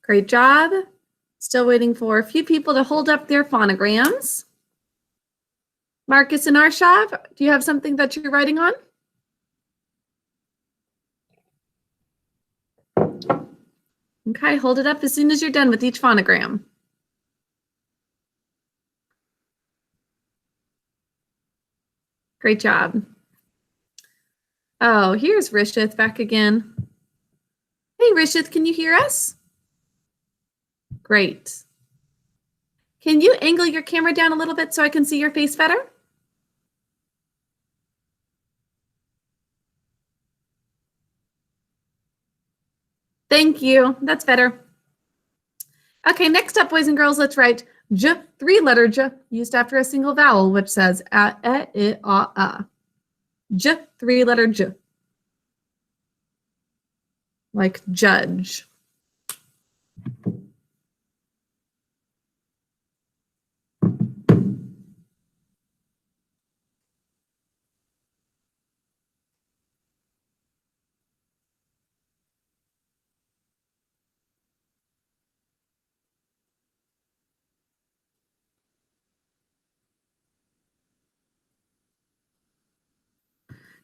Great job. Still waiting for a few people to hold up their phonograms. Marcus and Arshav, do you have something that you're writing on? Okay, hold it up as soon as you're done with each phonogram. Great job. Oh, here's Rishith back again. Hey, Rishith, can you hear us? Great. Can you angle your camera down a little bit so I can see your face better? Thank you. That's better. Okay, next up, boys and girls, let's write J, three-letter J, used after a single vowel, which says a, I, a. J, three-letter J. Like judge.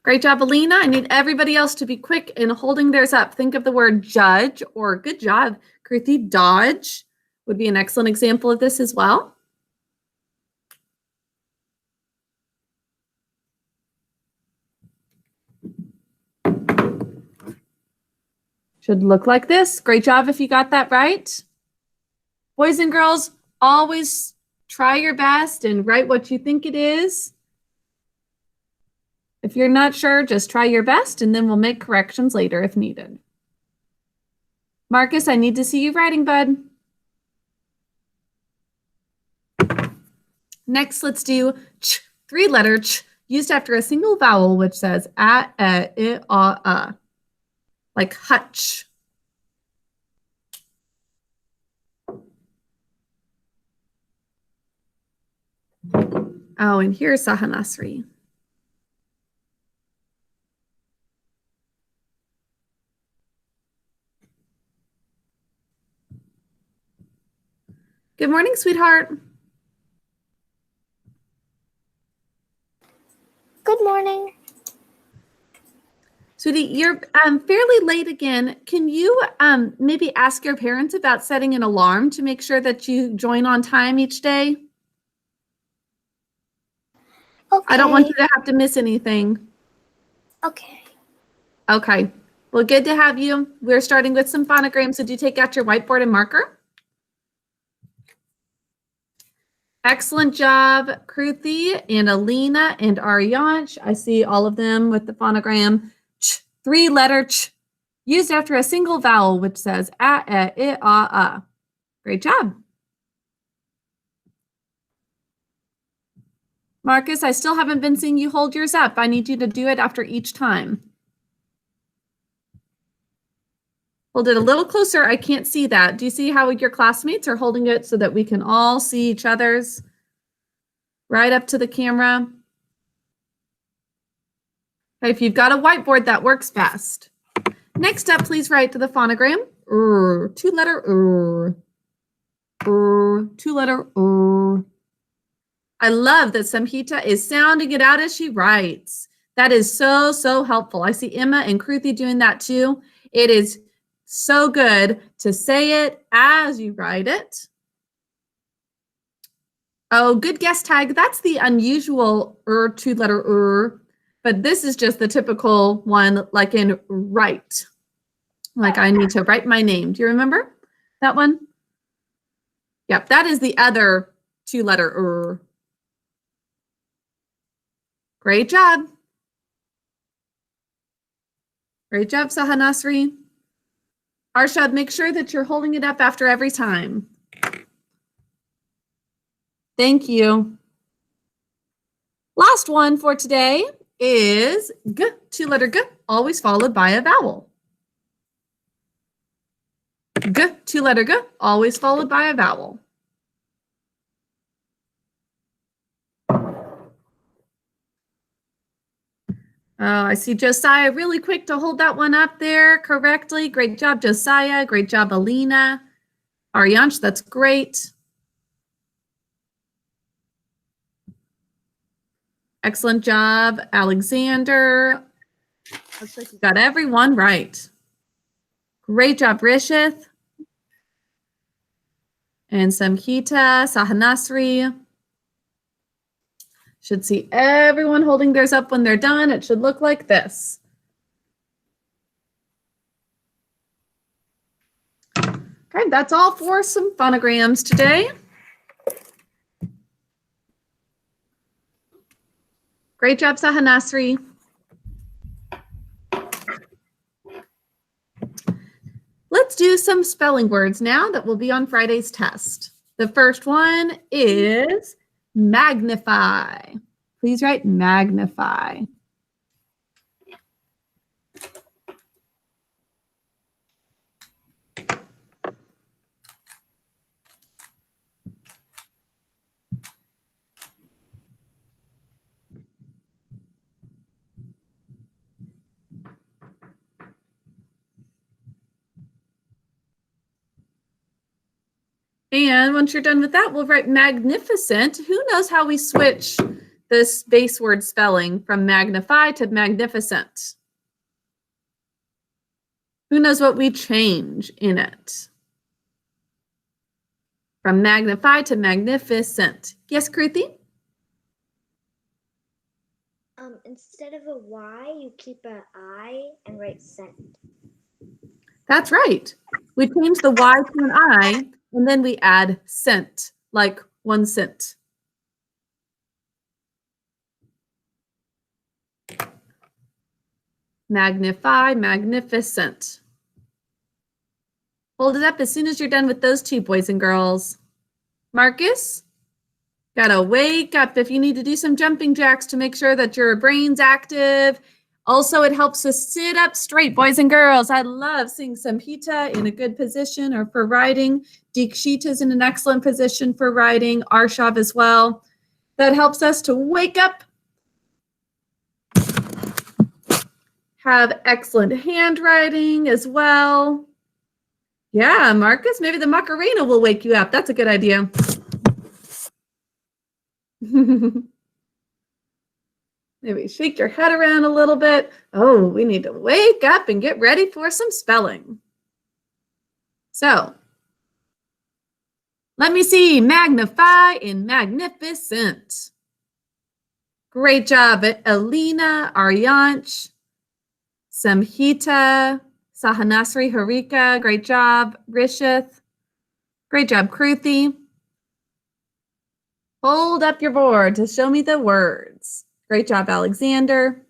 Great job, Alina. I need everybody else to be quick in holding theirs up. Think of the word judge, or good job, Kruti, dodge would be an excellent example of this as well. Should look like this. Great job if you got that right. Boys and girls, always try your best and write what you think it is. If you're not sure, just try your best and then we'll make corrections later if needed. Marcus, I need to see you writing, bud. Next, let's do ch, three-letter ch, used after a single vowel, which says a, I, a. Like hutch. Oh, and here's Sahanasri. Good morning, sweetheart. Good morning. Sweetie, you're fairly late again. Can you maybe ask your parents about setting an alarm to make sure that you join on time each day? Okay. I don't want you to have to miss anything. Okay. Okay. Well, good to have you. We're starting with some phonograms. So do you take out your whiteboard and marker? Excellent job, Kruti and Alina and Aryansh. I see all of them with the phonogram ch, three-letter ch, used after a single vowel, which says a, I, a. Great job. Marcus, I still haven't been seeing you hold yours up. I need you to do it after each time. Hold it a little closer. I can't see that. Do you see how your classmates are holding it so that we can all see each other's? Right up to the camera. Okay, if you've got a whiteboard, that works best. Next up, please write to the phonogram. Two-letter two-letter. I love that Samhita is sounding it out as she writes. That is so, so helpful. I see Emma and Kruti doing that too. It is so good to say it as you write it. Oh, good guess, Tag. That's the unusual two-letter but this is just the typical one, like in write. Like I need to write my name. Do you remember that one? Yep, that is the other two-letter Great job. Great job, Sahanasri. Arshad, make sure that you're holding it up after every time. Thank you. Last one for today is G, two-letter G, always followed by a vowel. G, two-letter G, always followed by a vowel. Oh, I see Josiah really quick to hold that one up there correctly. Great job, Josiah. Great job, Alina. Aryansh, that's great. Excellent job, Alexander. Looks like you got everyone right. Great job, Rishith. And Samhita, Sahanasri. Should see everyone holding theirs up when they're done. It should look like this. Okay, that's all for some phonograms today. Great job, Sahanasri. Let's do some spelling words now that will be on Friday's test. The first one is magnify. Please write magnify. And once you're done with that, we'll write magnificent. Who knows how we switch this base word spelling from magnify to magnificent? Who knows what we change in it? From magnify to magnificent. Yes, Kruti? Instead of a Y, you keep an I and write cent. That's right. We change the Y to an I, and then we add cent, like 1 cent. Magnify, magnificent. Hold it up as soon as you're done with those two, boys and girls. Marcus, gotta wake up if you need to do some jumping jacks to make sure that your brain's active. Also, it helps us sit up straight, boys and girls. I love seeing Samhita in a good position or for writing. Dikshita's in an excellent position for writing. Arshav as well. That helps us to wake up. Have excellent handwriting as well. Yeah, Marcus, maybe the Macarena will wake you up. That's a good idea. Maybe shake your head around a little bit. Oh, we need to wake up and get ready for some spelling. So, let me see. Magnify and magnificent. Great job, Alina, Aryansh, Samhita, Sahanasri, Harika. Great job, Rishith. Great job, Kruti. Hold up your board to show me the words. Great job, Alexander.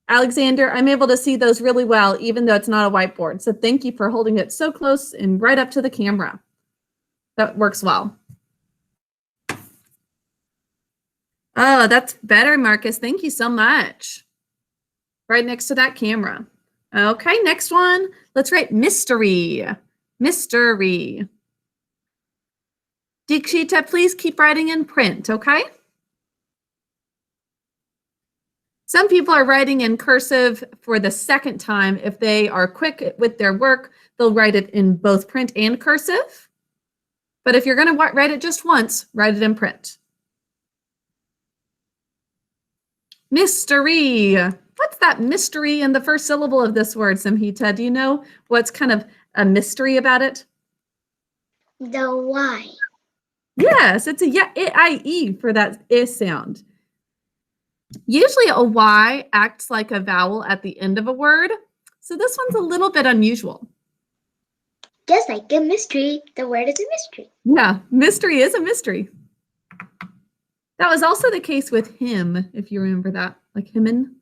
Alexander, I'm able to see those really well, even though it's not a whiteboard. So thank you for holding it so close and right up to the camera. That works well. Oh, that's better, Marcus. Thank you so much. Right next to that camera. Okay, next one. Let's write mystery. Mystery. Dikshita, please keep writing in print, okay? Some people are writing in cursive for the second time. If they are quick with their work, they'll write it in both print and cursive. But if you're going to write it just once, write it in print. Mystery. What's that mystery in the first syllable of this word, Samhita? Do you know what's kind of a mystery about it? The Y. Yes, it's a I-E for that I sound. Usually a Y acts like a vowel at the end of a word. So this one's a little bit unusual. Just like a mystery, the word is a mystery. Yeah, mystery is a mystery. That was also the case with him, if you remember that, like himmin.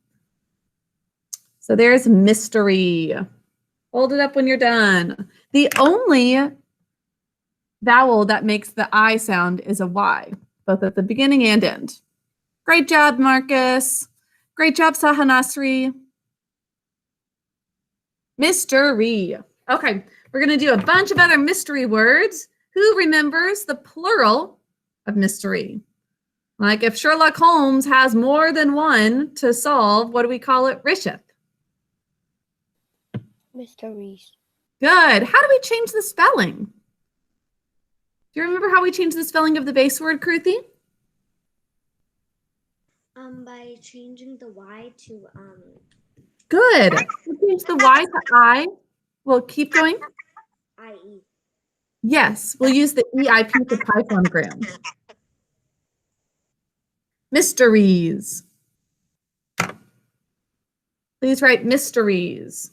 So there's mystery. Hold it up when you're done. The only vowel that makes the I sound is a Y, both at the beginning and end. Great job, Marcus. Great job, Sahanasri. Mystery. Okay, we're going to do a bunch of other mystery words. Who remembers the plural of mystery? Like if Sherlock Holmes has more than one to solve, what do we call it, Rishith? Mysteries. Good. How do we change the spelling? Do you remember how we changed the spelling of the base word, Kruthi? By changing the Y to Good. We change the Y to I. We'll keep going. IE. Yes, we'll use the EIP for Phonograms. Mysteries. Please write mysteries.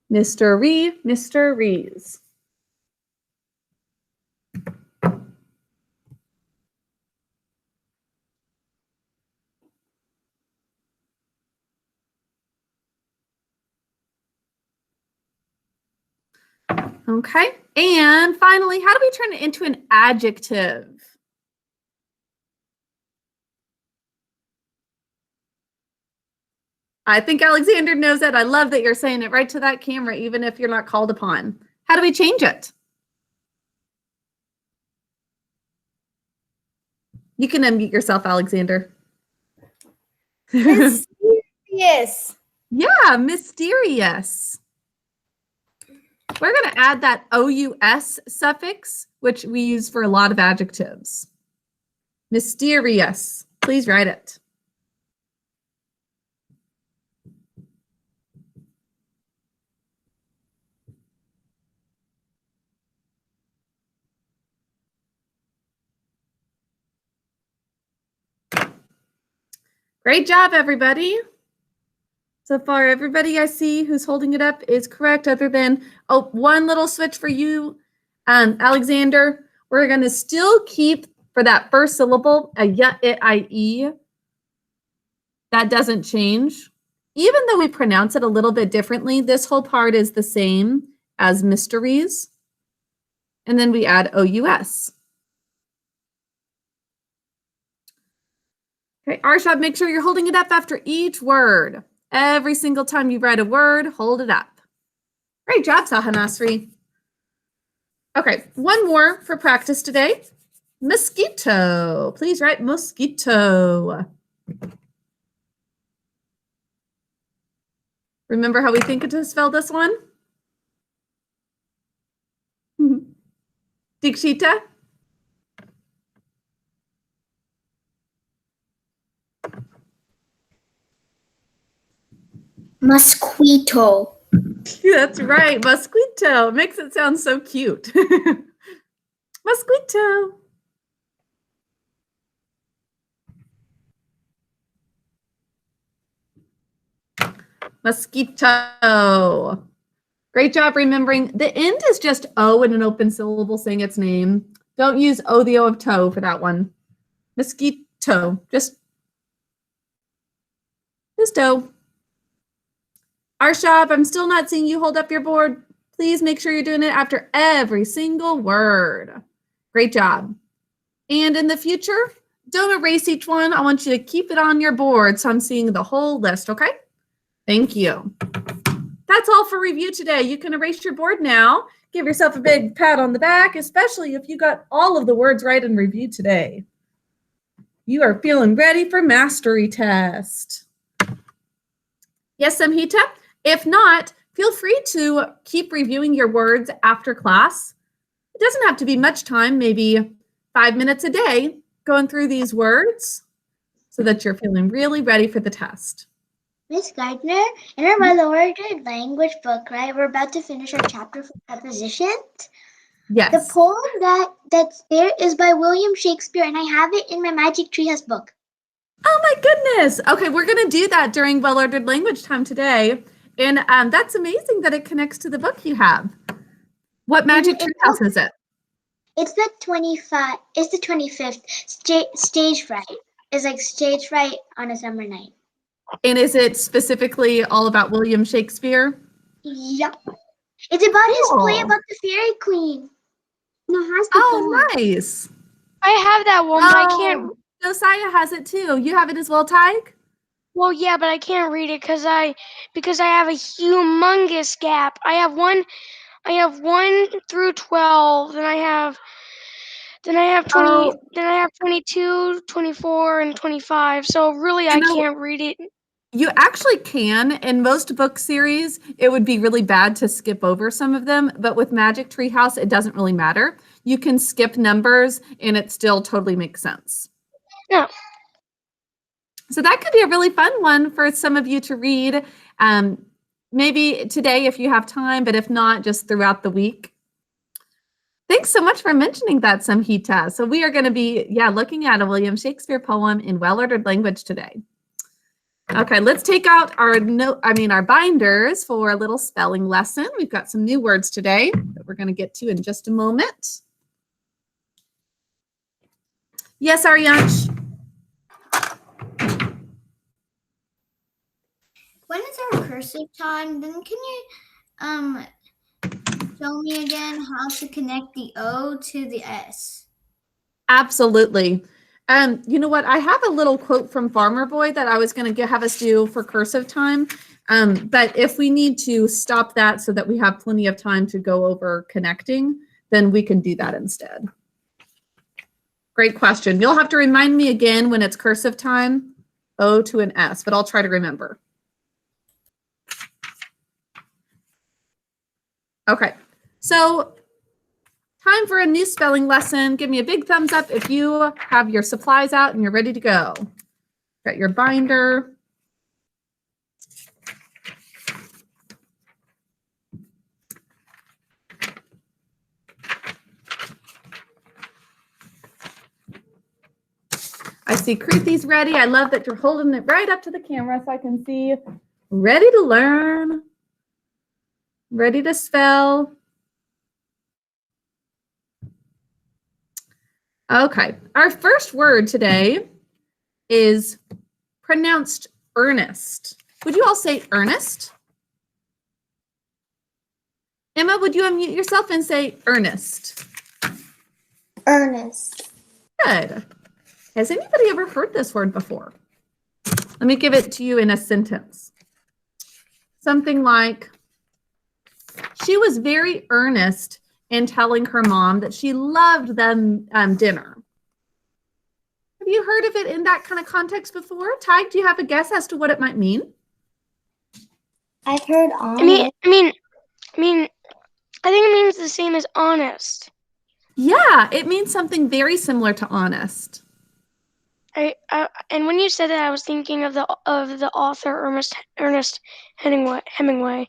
Mysteries. Okay, and finally, how do we turn it into an adjective? I think Alexander knows that. I love that you're saying it right to that camera, even if you're not called upon. How do we change it? You can unmute yourself, Alexander. Mysterious. Yeah, mysterious. We're going to add that OUS suffix, which we use for a lot of adjectives. Mysterious. Please write it. Great job, everybody. So far, everybody I see who's holding it up is correct, other than, one little switch for you, Alexander. We're going to still keep, for that first syllable, a y, I, e. That doesn't change. Even though we pronounce it a little bit differently, this whole part is the same as mysteries. And then we add OUS. Okay, Arshad, make sure you're holding it up after each word. Every single time you write a word, hold it up. Great job, Sahanasri. Okay, one more for practice today. Mosquito. Please write mosquito. Remember how we think to spell this one? Dikshita? Mosquito. That's right, mosquito. Makes it sound so cute. Mosquito. Mosquito. Great job remembering. The end is just O in an open syllable saying its name. Don't use O, the O of toe for that one. Mosquito. Just O. Arshab, I'm still not seeing you hold up your board. Please make sure you're doing it after every single word. Great job. And in the future, don't erase each one. I want you to keep it on your board so I'm seeing the whole list, okay? Thank you. That's all for review today. You can erase your board now. Give yourself a big pat on the back, especially if you got all of the words right in review today. You are feeling ready for mastery test. Yes, Samhita? If not, feel free to keep reviewing your words after class. It doesn't have to be much time, maybe 5 minutes a day, going through these words so that you're feeling really ready for the test. Miss Gardner, in our well-ordered language book, right, we're about to finish our chapter for prepositions. Yes. The poem that's there is by William Shakespeare, and I have it in my Magic Treehouse book. Oh my goodness. Okay, we're going to do that during well-ordered language time today. And that's amazing that it connects to the book you have. What Magic Treehouse is it? It's the 25. It's the 25th. Stage fright. It's like stage fright on a summer night. And is it specifically all about William Shakespeare? Yep. It's about his play about the fairy queen. No, has the poem. Nice. I have that one, but I can't. Josiah has it too. You have it as well, Tyke? Well, yeah, but I can't read it because I have a humongous gap. I have one I have 1 through 12. Then I have 20. Oh, Then I have 22, 24, and 25. So really, you I know, can't read it. you actually can. In most book series, it would be really bad to skip over some of them, but with Magic Tree House, it doesn't really matter. You can skip numbers and it still totally makes sense. No. So that could be a really fun one for some of you to read. Maybe today if you have time, but if not, just throughout the week. Thanks so much for mentioning that, Samhita. So we are going to be, looking at a William Shakespeare poem in well-ordered language today. Okay, let's take out our binders for a little spelling lesson. We've got some new words today that we're going to get to in just a moment. Yes, Aryansh? When is our cursive time? Then can you show me again how to connect the O to the S? Absolutely. You know what? I have a little quote from Farmer Boy that I was going to have us do for cursive time. But if we need to stop that so that we have plenty of time to go over connecting, then we can do that instead. Great question. You'll have to remind me again when it's cursive time, O to an S, but I'll try to remember. Okay, so time for a new spelling lesson. Give me a big thumbs up if you have your supplies out and you're ready to go. Got your binder. I see Krithi's ready. I love that you're holding it right up to the camera so I can see. Ready to learn. Ready to spell. Okay, our first word today is pronounced earnest. Would you all say earnest? Emma, would you unmute yourself and say earnest? Earnest. Good. Has anybody ever heard this word before? Let me give it to you in a sentence. Something like, she was very earnest in telling her mom that she loved them dinner. Have you heard of it in that kind of context before? Ty, do you have a guess as to what it might mean? I've heard honest. I think it means the same as honest. Yeah, it means something very similar to honest. And when you said that, I was thinking of the author Ernest Hemingway.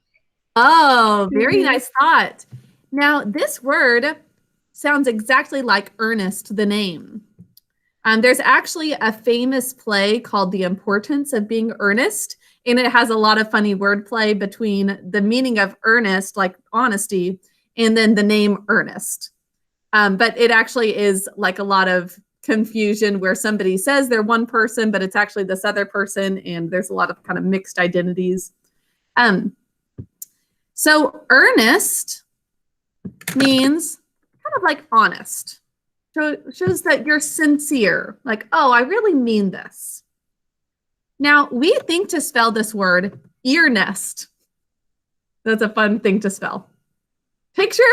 Oh, very nice thought. Now, this word sounds exactly like Earnest, the name. There's actually a famous play called The Importance of Being Earnest, and it has a lot of funny wordplay between the meaning of earnest, like honesty, and then the name Ernest. But it actually is like a lot of confusion where somebody says they're one person, but it's actually this other person, and there's a lot of kind of mixed identities. So earnest means kind of like honest. So it shows that you're sincere, like, oh, I really mean this. Now, we think to spell this word ear nest. That's a fun thing to spell. Picture,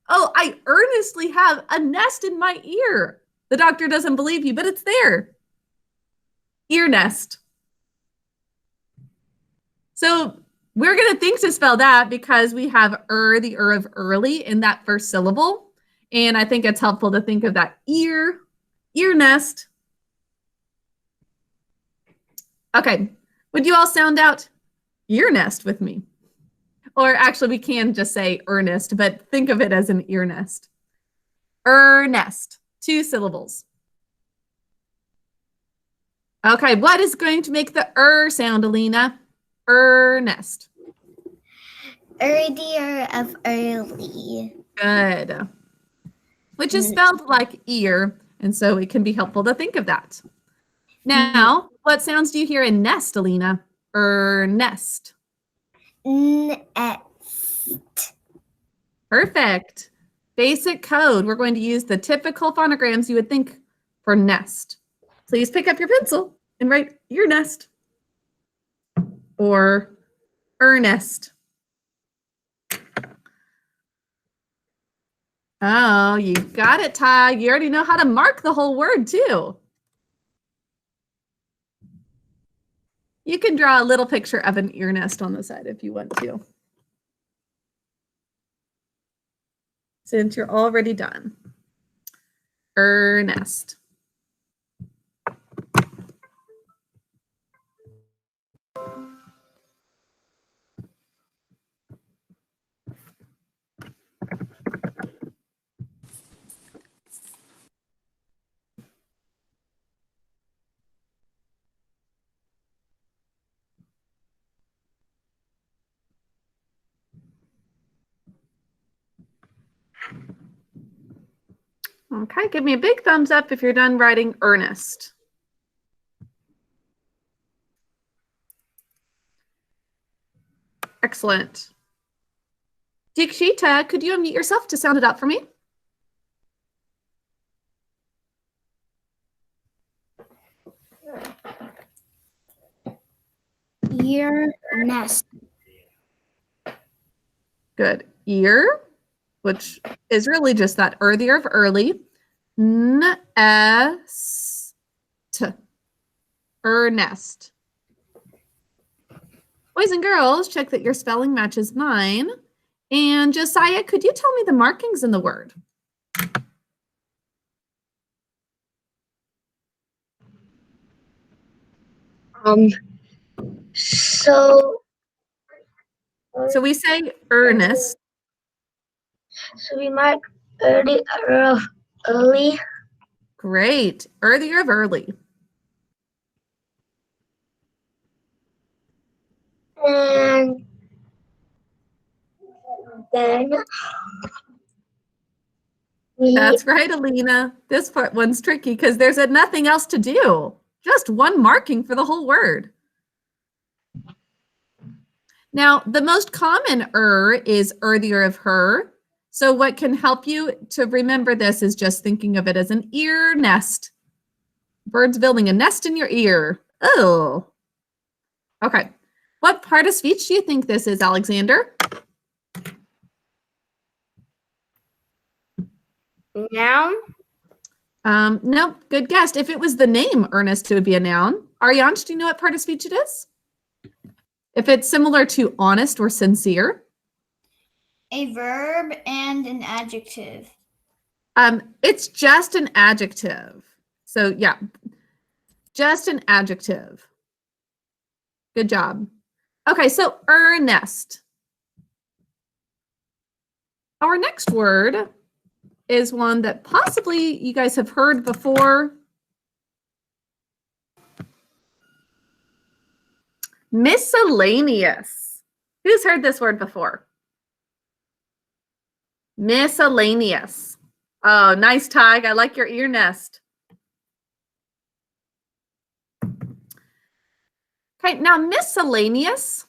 oh, I earnestly have a nest in my ear. The doctor doesn't believe you, but it's there. Ear nest. So we're going to think to spell that because we have the of early in that first syllable. And I think it's helpful to think of that ear nest. Okay, would you all sound out ear nest with me? Or actually, we can just say earnest, but think of it as an ear nest. Earnest, 2 syllables. Okay, what is going to make the sound, Alina? Earnest. Earlier of early. Good. Which is spelled like ear, and so it can be helpful to think of that. Now, what sounds do you hear in nest, Alina? Nest. Nest. Perfect. Basic code. We're going to use the typical phonograms you would think for nest. Please pick up your pencil and write ear nest or earnest. Oh, you got it, Ty. You already know how to mark the whole word, too. You can draw a little picture of an ear nest on the side if you want to. Since you're already done. Earnest. Okay, give me a big thumbs up if you're done writing Earnest. Excellent. Dikshita, could you unmute yourself to sound it out for me? Ear nest. Good. Ear, which is really just that earlier of early. N-S-T. Earnest. Boys and girls, check that your spelling matches mine. And Josiah, could you tell me the markings in the word? So So we say earnest. so we mark early. Great. Earlier of early. And then we That's right, Alina. This one's tricky because there's nothing else to do. Just one marking for the whole word. Now, the most common is earlier of her. So what can help you to remember this is just thinking of it as an ear nest. Birds building a nest in your ear. Oh. Okay. What part of speech do you think this is, Alexander? Noun. No, good guess. If it was the name Ernest, it would be a noun. Ariansh, do you know what part of speech it is? If it's similar to honest or sincere. A verb and an adjective. It's just an adjective. So yeah, just an adjective. Good job. Okay, so earnest. Our next word is one that possibly you guys have heard before. Miscellaneous. Who's heard this word before? Miscellaneous. Oh, nice, Tig. I like your ear nest. Okay, now miscellaneous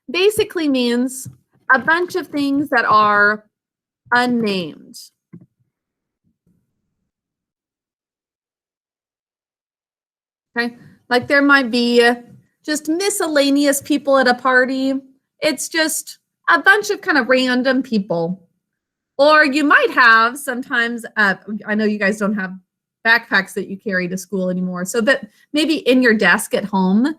basically means a bunch of things that are unnamed. Okay, like there might be just miscellaneous people at a party. It's just a bunch of kind of random people. Or you might have sometimes, I know you guys don't have backpacks that you carry to school anymore. So that maybe in your desk at home,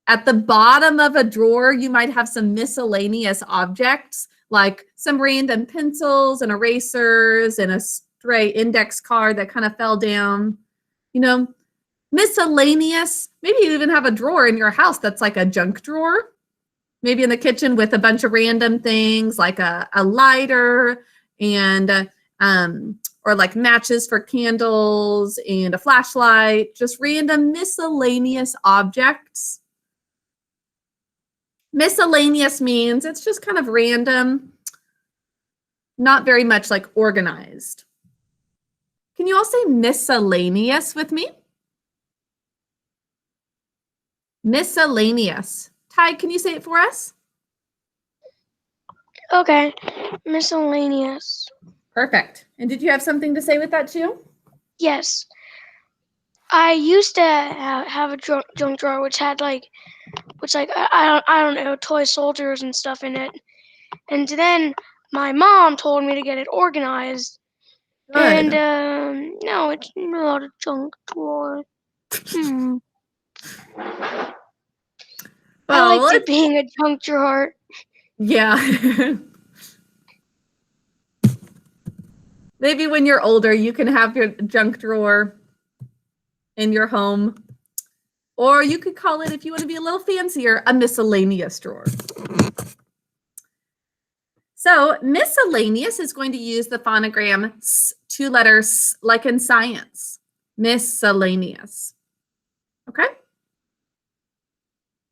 at the bottom of a drawer, you might have some miscellaneous objects, like some random pencils and erasers and a stray index card that kind of fell down. You know, miscellaneous. Maybe you even have a drawer in your house that's like a junk drawer. Maybe in the kitchen with a bunch of random things like a lighter and or like matches for candles and a flashlight, just random miscellaneous objects. Miscellaneous means it's just kind of random, not very much like organized. Can you all say miscellaneous with me? Miscellaneous. Ty, can you say it for us? Okay. Miscellaneous. Perfect. And did you have something to say with that too? Yes. I used to have a junk drawer which had I don't know, toy soldiers and stuff in it. And then my mom told me to get it organized. Good. And now it's not a junk drawer. Hmm. I Well, liked it being a junk drawer. yeah. Maybe when you're older, you can have your junk drawer in your home. Or you could call it, if you want to be a little fancier, a miscellaneous drawer. So miscellaneous is going to use the phonogram S, 2 letters, like in science. Miscellaneous. Okay?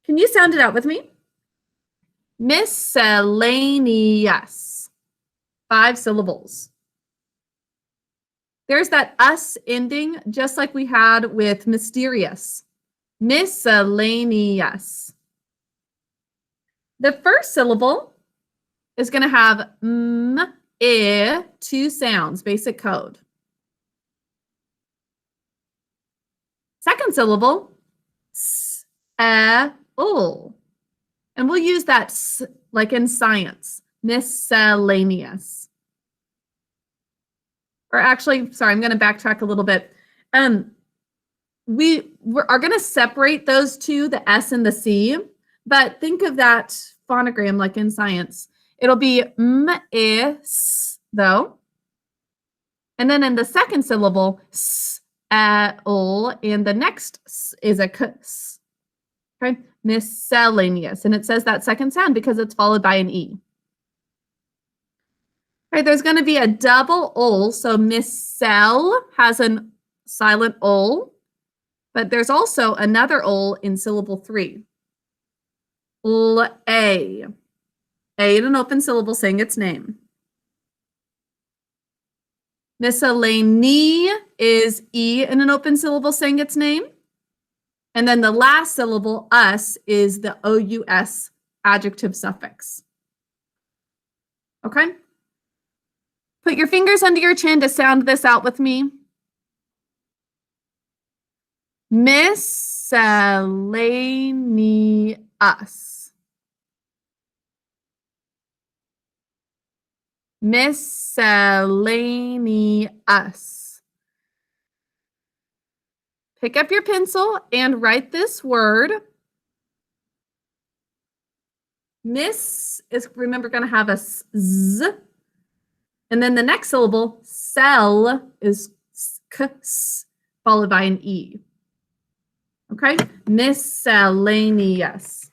Can you sound it out with me? Miscellaneous. 5 syllables. There's that us ending, just like we had with mysterious. Miscellaneous. The first syllable is going to have I, 2 sounds, basic code. Second syllable, s, ul. And we'll use that s, like in science, miscellaneous. Or actually, sorry, I'm going to backtrack a little bit. We are going to separate those two, the S and the C, but think of that phonogram like in science. It'll be is, though. And then in the second syllable, s, ul, and the next s is a k. Okay, miscellaneous. And it says that second sound because it's followed by an E. All right, there's going to be a double ul, so miscell has a silent ul, but there's also another ul in syllable 3. A in an open syllable saying its name. Miscellany is E in an open syllable saying its name. And then the last syllable, us, is the OUS adjective suffix. Okay? Put your fingers under your chin to sound this out with me. Miscellaneous. Miscellaneous. Pick up your pencil and write this word. Miss is, remember, going to have a z. And then the next syllable, cell, is s, followed by an E. Okay? Miscellaneous.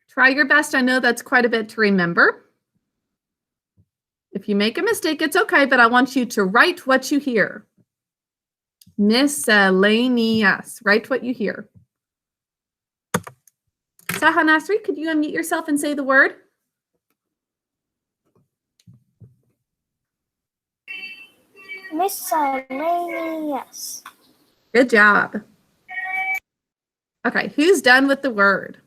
Try your best. I know that's quite a bit to remember. If you make a mistake, it's okay, but I want you to write what you hear. Miscellaneous. Write what you hear. Saha Nasri, could you unmute yourself and say the word? Miscellaneous. Good job. Okay, who's done with the word?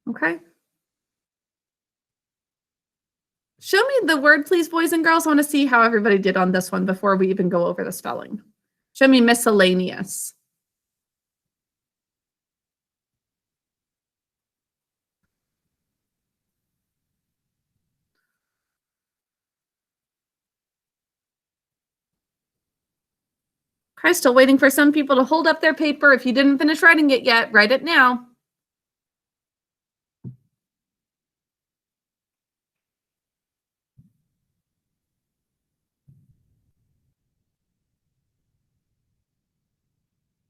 Okay. Show me the word, please, boys and girls. I want to see how everybody did on this one before we even go over the spelling. Show me miscellaneous. Okay, still waiting for some people to hold up their paper. If you didn't finish writing it yet, write it now.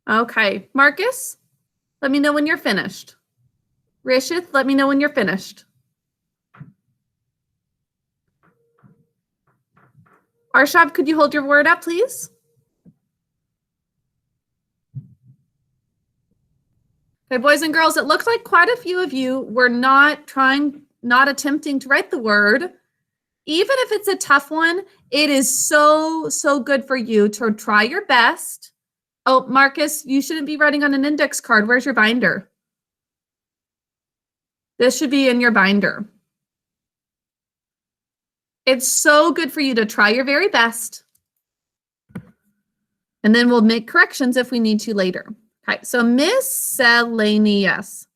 Okay, Marcus, let me know when you're finished. Rishith, let me know when you're finished. Arshab, could you hold your word up, please? Okay, boys and girls, it looks like quite a few of you were not attempting to write the word. Even if it's a tough one, it is so good for you to try your best. Oh, Marcus, you shouldn't be writing on an index card. Where's your binder? This should be in your binder. It's so good for you to try your very best. And then we'll make corrections if we need to later. Okay, so miscellaneous.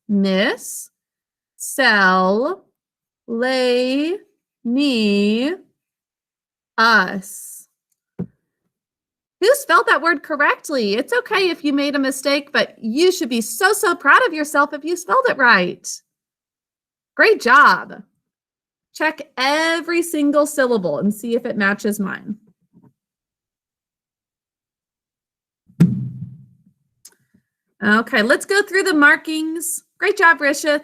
Us. Who spelled that word correctly? It's okay if you made a mistake, but you should be so, so proud of yourself if you spelled it right. Great job. Check every single syllable and see if it matches mine. Okay, let's go through the markings. Great job, Rishith.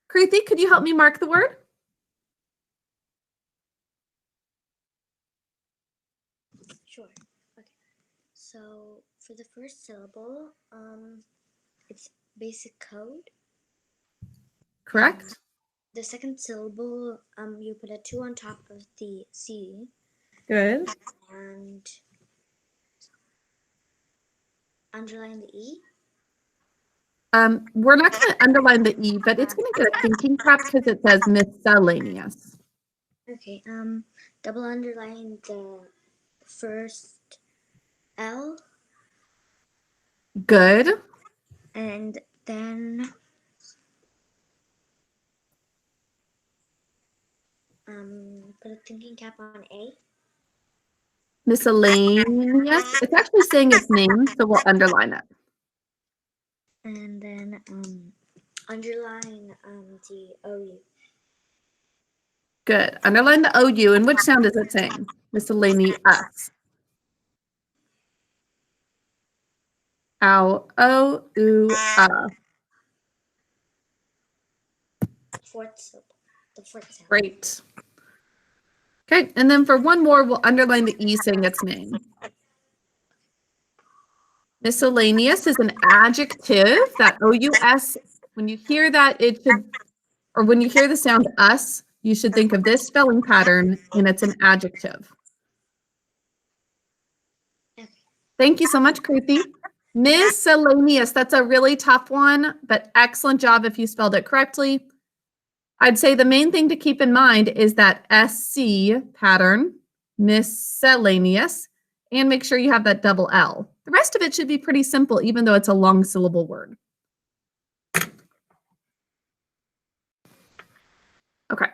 Kruthi, could you help me mark the word? Sure. Okay. So for the first syllable, it's basic code. Correct. The second syllable, you put a 2 on top of the C, Good. and underline the E. We're not going to underline the E, but it's going to get a thinking cap because it says miscellaneous. Okay. Double underline the first L, Good. and then put a thinking cap on A. Miscellaneous. It's actually saying its name, so we'll underline it. And then underline the OU. Good. Underline the OU. And which sound is it saying? Miscellaneous. Ow. O. U. Fourth syllable. The fourth sound. Great. Okay. And then for one more, we'll underline the E saying its name. Miscellaneous is an adjective. That OUS, when you hear that, it should, or when you hear the sound us, you should think of this spelling pattern, and it's an adjective. Okay. Thank you so much, Kruthi. Miscellaneous, that's a really tough one, but excellent job if you spelled it correctly. I'd say the main thing to keep in mind is that SC pattern, miscellaneous, and make sure you have that double L. The rest of it should be pretty simple, even though it's a long syllable word. Okay.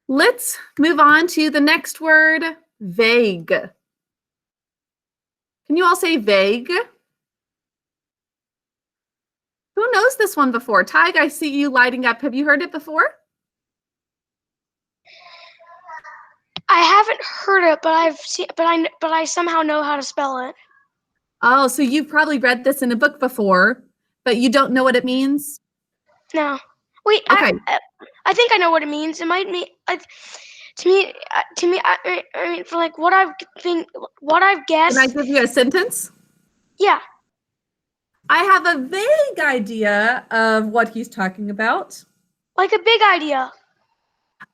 Let's move on to the next word, vague. Can you all say vague? Who knows this one before? Tig, I see you lighting up. Have you heard it before? I haven't heard it, but I've seen, but I somehow know how to spell it. Oh, so you've probably read this in a book before, but you don't know what it means? No, wait. Okay. I think I know what it means. It might mean to me. I mean, for like what I've guessed. Can I give you a sentence? Yeah. I have a vague idea of what he's talking about. Like a big idea.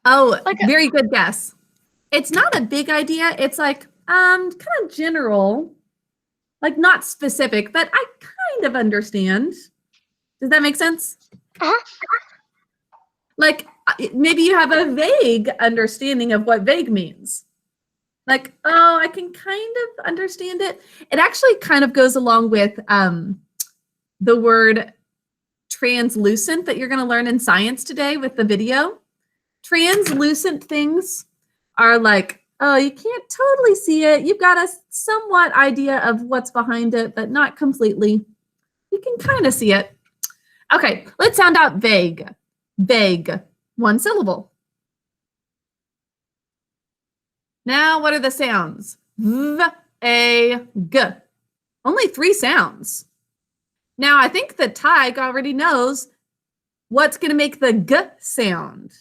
Oh, Like very good guess. It's not a big idea. It's like kind of general, like not specific, but I kind of understand. Does that make sense? Uh-huh. Like maybe you have a vague understanding of what vague means. Like, oh, I can kind of understand it. It actually kind of goes along with the word translucent that you're going to learn in science today with the video. Translucent things are like, oh, you can't totally see it. You've got a somewhat idea of what's behind it, but not completely. You can kind of see it. Okay, let's sound out vague. Vague. One syllable. Now, what are the sounds? V, A, G. Only 3 sounds. Now, I think that Tig already knows what's going to make the G sound.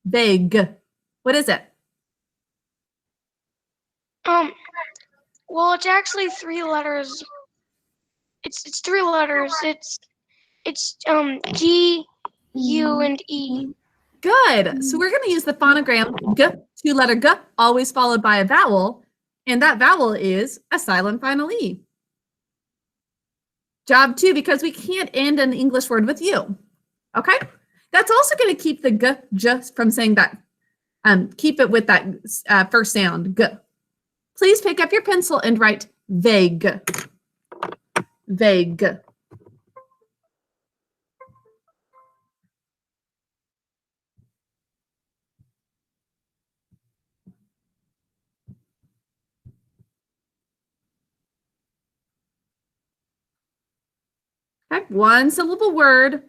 Vague. What is it? Well, it's actually 3 letters. It's 3 letters. It's G, U, and E. Good. So we're going to use the phonogram G, 2-letter G, always followed by a vowel. And that vowel is a silent final E. Job 2, because we can't end an English word with you. Okay? That's also going to keep the g just from saying that. Keep it with that first sound, g. Please pick up your pencil and write vague. Vague. Okay, one syllable word.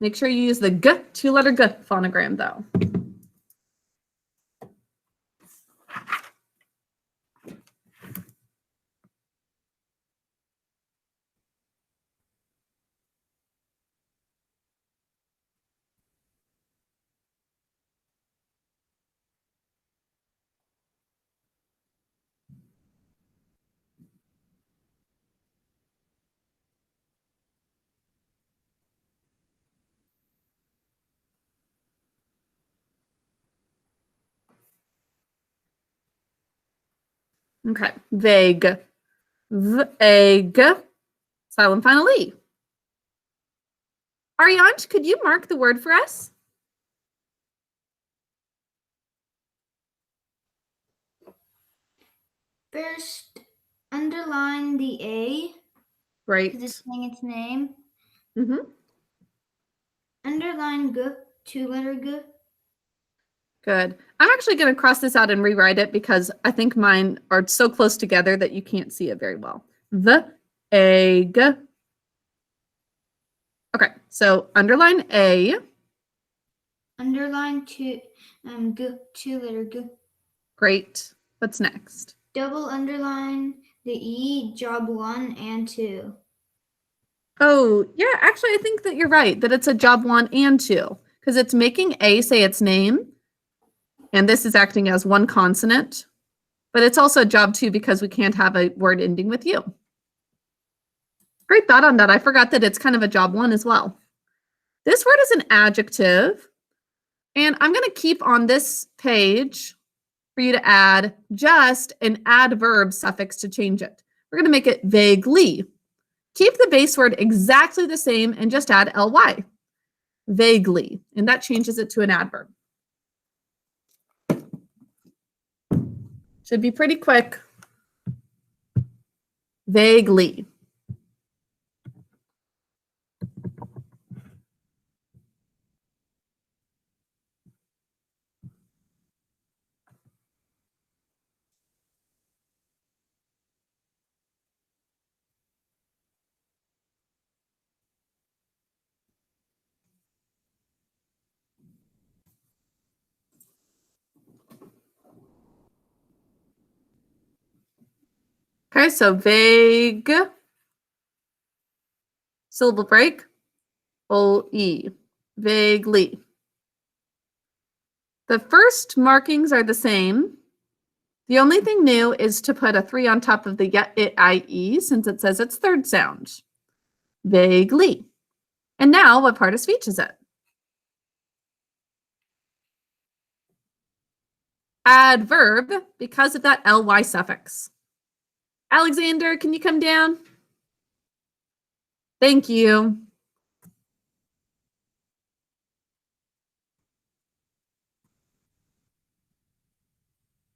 Make sure you use the g, 2-letter g phonogram though. Okay, vague. Vague. Silent final E. Ariansh, could you mark the word for us? First, underline the A Great. because it's saying its name. Mm-hmm. Underline G, 2-letter G. Good. I'm actually going to cross this out and rewrite it because I think mine are so close together that you can't see it very well. The egg. Okay, so underline A. Underline G, 2-letter G. Great. What's next? Double underline the E, job 1 and 2. Oh, yeah, actually, I think that you're right, that it's a job 1 and 2 because it's making A say its name. And this is acting as one consonant, but it's also a job 2 because we can't have a word ending with you. Great thought on that. I forgot that it's kind of a job 1 as well. This word is an adjective, and I'm going to keep on this page for you to add just an adverb suffix to change it. We're going to make it vaguely. Keep the base word exactly the same and just add ly. Vaguely, and that changes it to an adverb. Should be pretty quick. Vaguely. Okay, so vague, syllable break, O-E, vaguely. The first markings are the same. The only thing new is to put a 3 on top of the yet, it, I, E, since it says its third sound. Vaguely. And now, what part of speech is it? Adverb, because of that ly suffix. Alexander, can you come down? Thank you.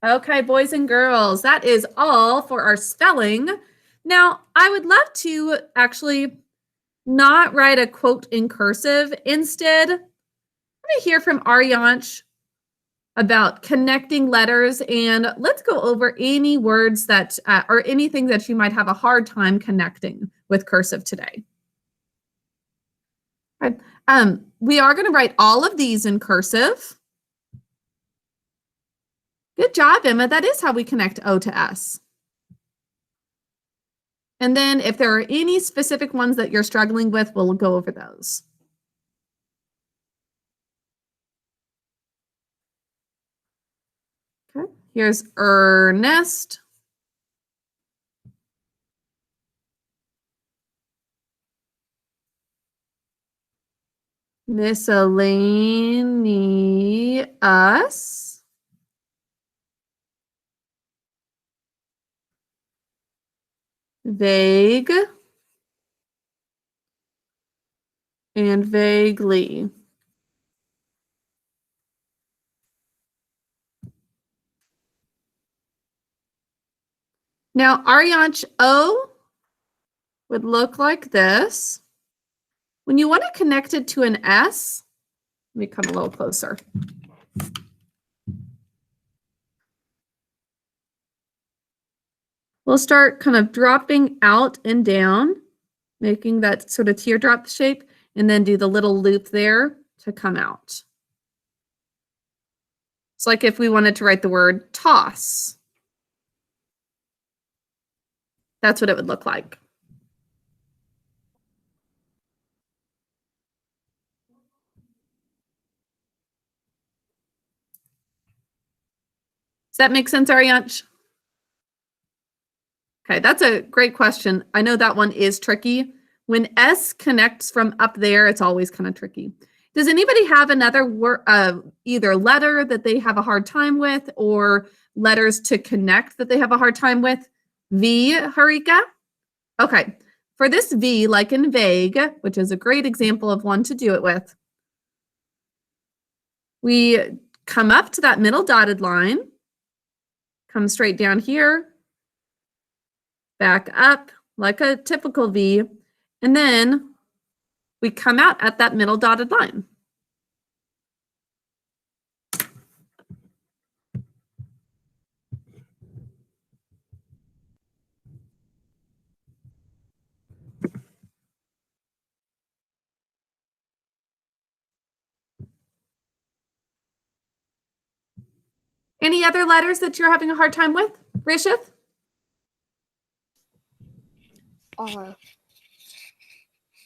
Okay, boys and girls, that is all for our spelling. Now, I would love to actually not write a quote in cursive. Instead, I'm going to hear from Ariansh about connecting letters, and let's go over any words that or anything that you might have a hard time connecting with cursive today. Right. We are going to write all of these in cursive. Good job, Emma. That is how we connect O to S. And then if there are any specific ones that you're struggling with, we'll go over those. Okay, here's Earnest. Miscellaneous. vague, and vaguely. Now, Arianch O would look like this. When you want to connect it to an S, let me come a little closer. We'll start kind of dropping out and down, making that sort of teardrop shape, and then do the little loop there to come out. It's like if we wanted to write the word toss. That's what it would look like. Does that make sense, Arianch? Okay, that's a great question. I know that one is tricky. When S connects from up there, it's always kind of tricky. Does anybody have another word, either letter that they have a hard time with or letters to connect that they have a hard time with? V, Harika? Okay, for this V, like in vague, which is a great example of one to do it with, we come up to that middle dotted line, come straight down here, back up like a typical V, and then we come out at that middle dotted line. Any other letters that you're having a hard time with, Rishith? R.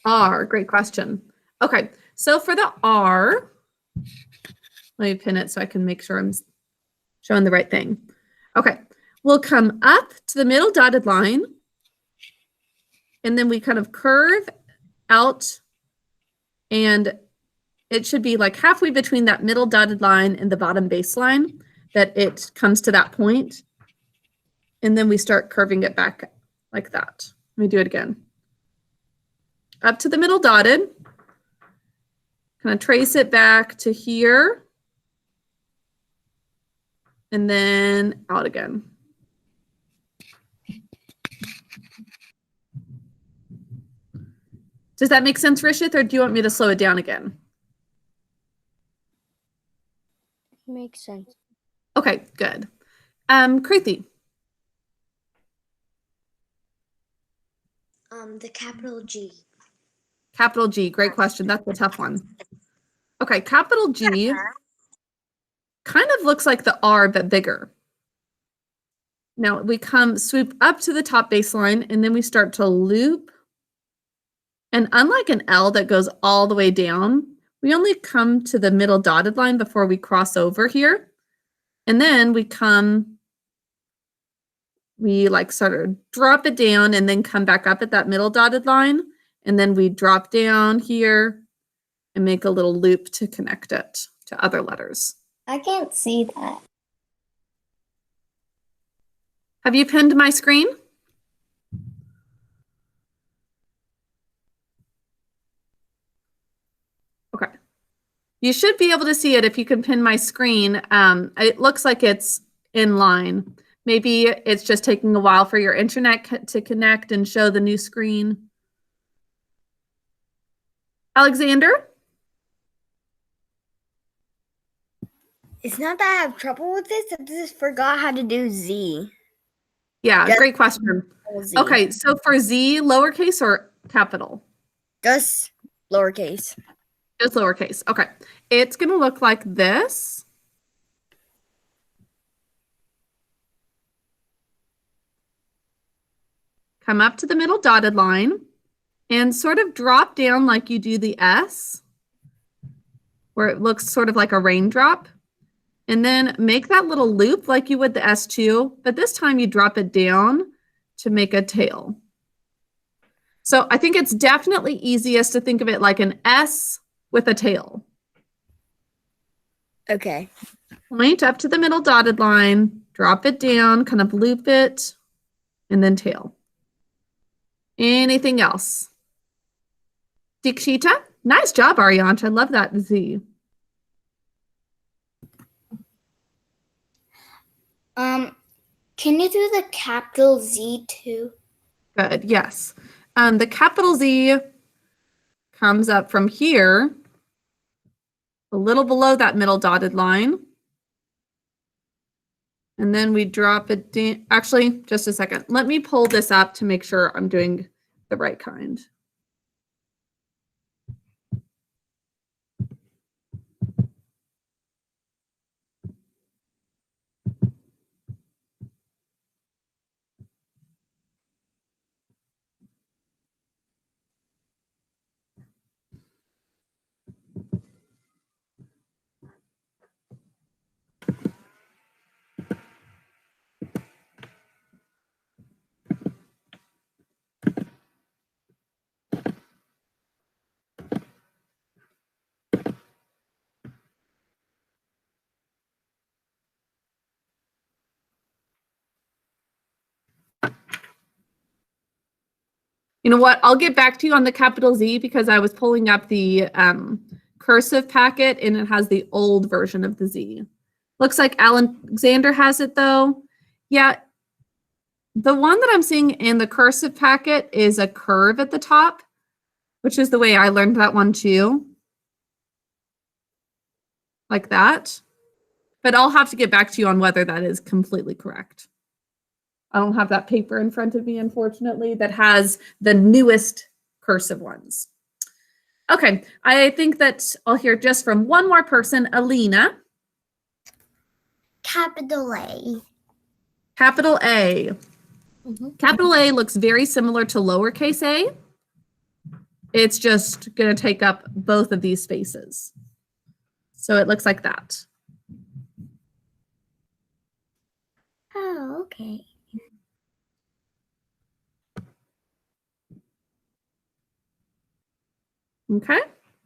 R, great question. Okay, so for the R, let me pin it so I can make sure I'm showing the right thing. Okay, we'll come up to the middle dotted line, and then we kind of curve out, and it should be like halfway between that middle dotted line and the bottom baseline that it comes to that point. And then we start curving it back like that. Let me do it again. Up to the middle dotted, kind of trace it back to here, and then out again. Does that make sense, Rishith, or do you want me to slow it down again? Makes sense. Okay, good. Kruthi. The capital G. Capital G, great question. That's a tough one. Okay, capital G kind of looks like the R, but bigger. Now we swoop up to the top baseline, and then we start to loop. And unlike an L that goes all the way down, we only come to the middle dotted line before we cross over here. And then we like sort of drop it down and then come back up at that middle dotted line. And then we drop down here and make a little loop to connect it to other letters. I can't see that. Have you pinned my screen? Okay. You should be able to see it if you can pin my screen. It looks like it's in line. Maybe it's just taking a while for your internet to connect and show the new screen. Alexander? It's not that I have trouble with this. I just forgot how to do Z. Yeah, Just great question. Z. Okay, so for Z, lowercase or capital? Just lowercase. Just lowercase. Okay. It's going to look like this. Come up to the middle dotted line and sort of drop down like you do the S, where it looks sort of like a raindrop. And then make that little loop like you would the S2, but this time you drop it down to make a tail. So I think it's definitely easiest to think of it like an S with a tail. Okay. Point up to the middle dotted line, drop it down, kind of loop it, and then tail. Anything else? Dikshita? Nice job, Ariansh. I love that Z. Can you do the capital Z too? Good, yes. The capital Z comes up from here, a little below that middle dotted line. And then we drop it down. Actually, just a second. Let me pull this up to make sure I'm doing the right kind. You know what? I'll get back to you on the capital Z because I was pulling up the cursive packet and it has the old version of the Z. Looks like Alexander has it though. Yeah, the one that I'm seeing in the cursive packet is a curve at the top, which is the way I learned that one too. Like that. But I'll have to get back to you on whether that is completely correct. I don't have that paper in front of me, unfortunately, that has the newest cursive ones. Okay, I think that I'll hear just from one more person, Alina. Capital A. Capital A. Capital A looks very similar to lowercase a. It's just going to take up both of these spaces. So it looks like that. Oh, okay. Okay.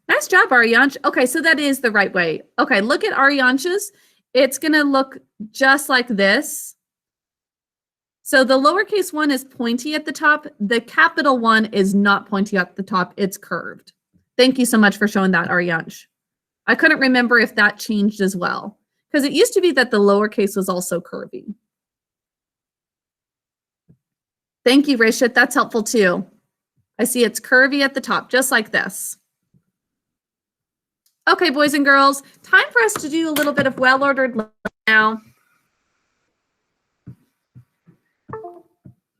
Nice job, Ariansh. Okay, so that is the right way. Okay, look at Ariansh's. It's going to look just like this. So the lowercase one is pointy at the top. The capital one is not pointy at the top. It's curved. Thank you so much for showing that, Ariansh. I couldn't remember if that changed as well, because it used to be that the lowercase was also curvy. Thank you, Rishit. That's helpful too. I see it's curvy at the top, just like this. Okay, boys and girls, time for us to do a little bit of well-ordered now.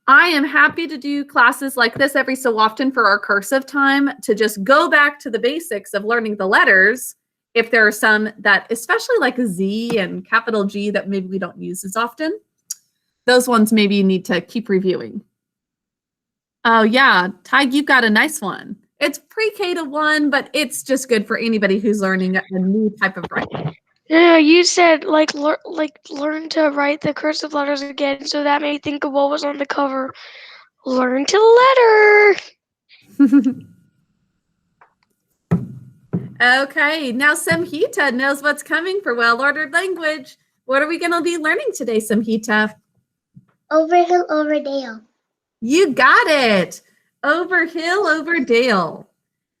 I am happy to do classes like this every so often for our cursive time to just go back to the basics of learning the letters. If there are some that, especially like Z and capital G, that maybe we don't use as often, those ones maybe you need to keep reviewing. Oh yeah, Tig, you've got a nice one. It's pre-K to 1, but it's just good for anybody who's learning a new type of writing. No, you said learn to write the cursive letters again, so that made me think of what was on the cover. Learn to letter. Okay, now Samhita knows what's coming for well-ordered language. What are we going to be learning today, Samhita? Over hill, over dale. You got it. Over hill, over dale.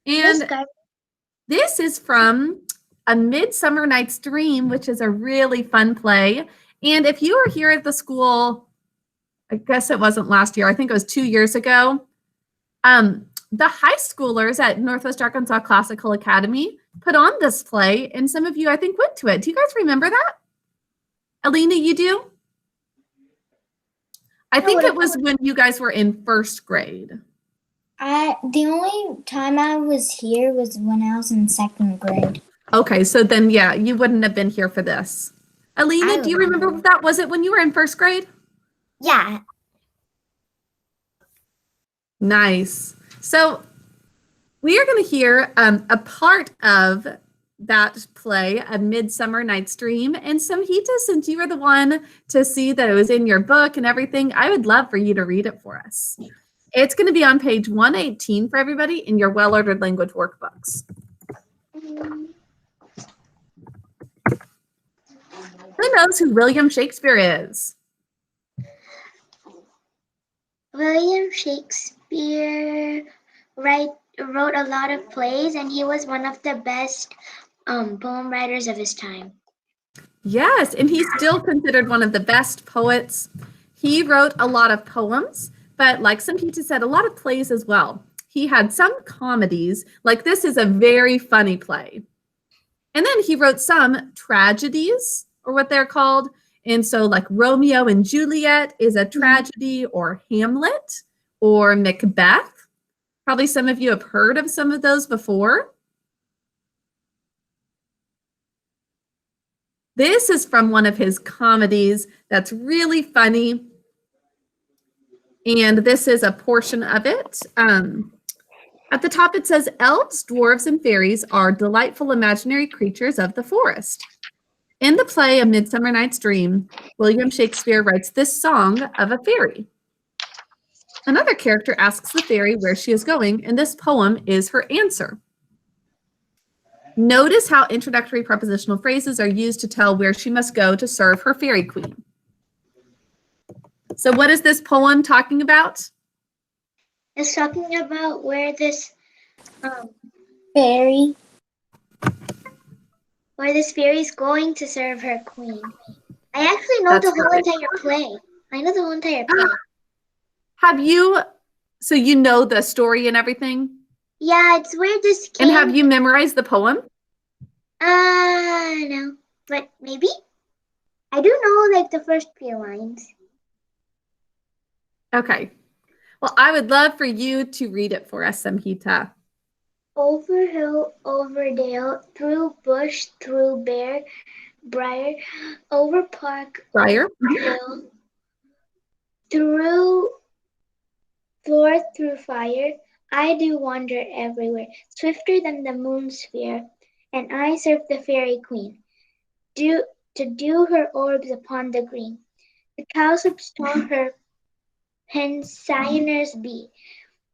And this is from A Midsummer Night's Dream, which is a really fun play. And if you were here at the school, I guess it wasn't last year, I think it was 2 years ago, the high schoolers at Northwest Arkansas Classical Academy put on this play, and some of you, I think, went to it. Do you guys remember that? Alina, you do? I think it was when you guys were in first grade. The only time I was here was when I was in second grade. Okay, so then, yeah, you wouldn't have been here for this. Alina, do you remember if that? Was it when you were in first grade? Yeah. Nice. So we are going to hear a part of that play, A Midsummer Night's Dream. And Samhita, since you were the one to see that it was in your book and everything, I would love for you to read it for us. It's going to be on page 118 for everybody in your well-ordered language workbooks. Who knows who William Shakespeare is? William Shakespeare wrote a lot of plays, and he was one of the best poem writers of his time. Yes, and he's still considered one of the best poets. He wrote a lot of poems, but like some people said, a lot of plays as well. He had some comedies, like this is a very funny play. And then he wrote some tragedies, or what they're called. And so like Romeo and Juliet is a tragedy, or Hamlet, or Macbeth. Probably some of you have heard of some of those before. This is from one of his comedies that's really funny. And this is a portion of it. At the top, it says, elves, dwarves, and fairies are delightful imaginary creatures of the forest. In the play A Midsummer Night's Dream, William Shakespeare writes this song of a fairy. Another character asks the fairy where she is going, and this poem is her answer. Notice how introductory prepositional phrases are used to tell where she must go to serve her fairy queen. So what is this poem talking about? It's talking about where this fairy is going to serve her queen. I actually know the whole entire play. I know the whole entire play. Have you, so you know the story and everything? Yeah, it's where this king... And have you memorized the poem? No, but maybe. I do know like the first few lines. Okay. Well, I would love for you to read it for us, Samhita. Over hill, over dale, through bush, through briar, over park, Briar. hill, through floor, through fire. I do wander everywhere, swifter than the moon's sphere, and I serve the fairy queen, to do her orbs upon the green. The cowslips tall her pensioners be.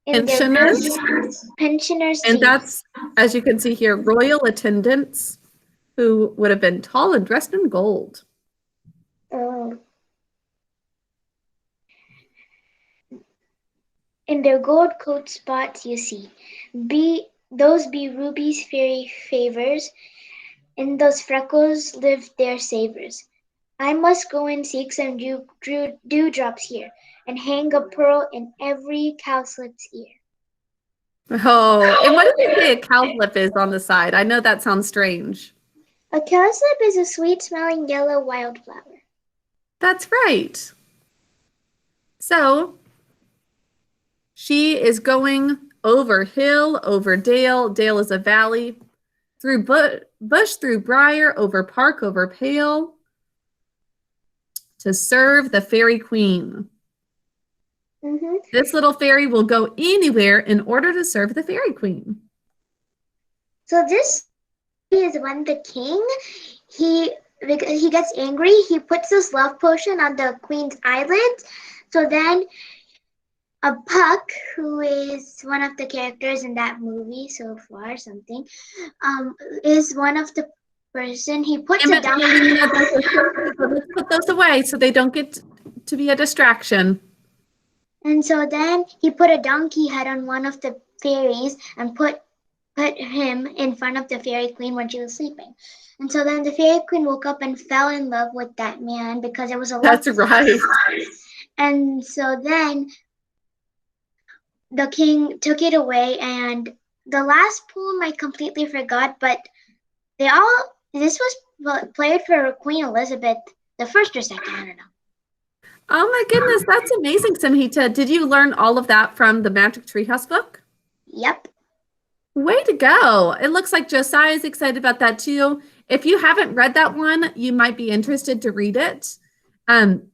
Pensioners. And that's, as you can see here, royal attendants who would have been tall and dressed in gold. Oh. In their gold coat spots you see, those be rubies fairy favors, in those freckles live their savors. I must go and seek some dewdrops here, and hang a pearl in every cowslip's ear. Oh, and what did you say a cowslip is on the side? I know that sounds strange. A cowslip is a sweet-smelling yellow wildflower. That's right. So she is going over hill, over dale. Dale is a valley. Through bush, through briar, over park, over pale, to serve the fairy queen. Mm-hmm. This little fairy will go anywhere in order to serve the fairy queen. So this is when the king, because he gets angry, he puts this love potion on the queen's eyelids. So then a Puck, who is one of the characters in that movie so far, is one of the person. He puts it down. Let's put those away so they don't get to be a distraction. And so then he put a donkey head on one of the fairies and put him in front of the fairy queen when she was sleeping. And so then the fairy queen woke up and fell in love with that man because it was a love. That's right. And so then the king took it away, and the last poem I completely forgot, but this was played for Queen Elizabeth, the first or second, I don't know. Oh my goodness, that's amazing, Samhita. Did you learn all of that from the Magic Treehouse book? Yep. Way to go. It looks like Josiah is excited about that too. If you haven't read that one, you might be interested to read it.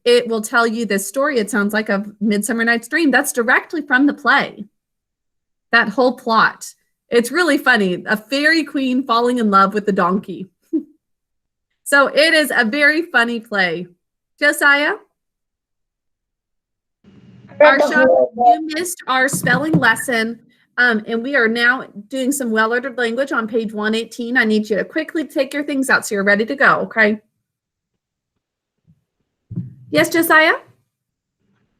It will tell you this story, it sounds like, of Midsummer Night's Dream. That's directly from the play. That whole plot. It's really funny. A fairy queen falling in love with a donkey. So it is a very funny play. Josiah? You missed our spelling lesson, and we are now doing some well-ordered language on page 118. I need you to quickly take your things out so you're ready to go, okay? Yes, Josiah?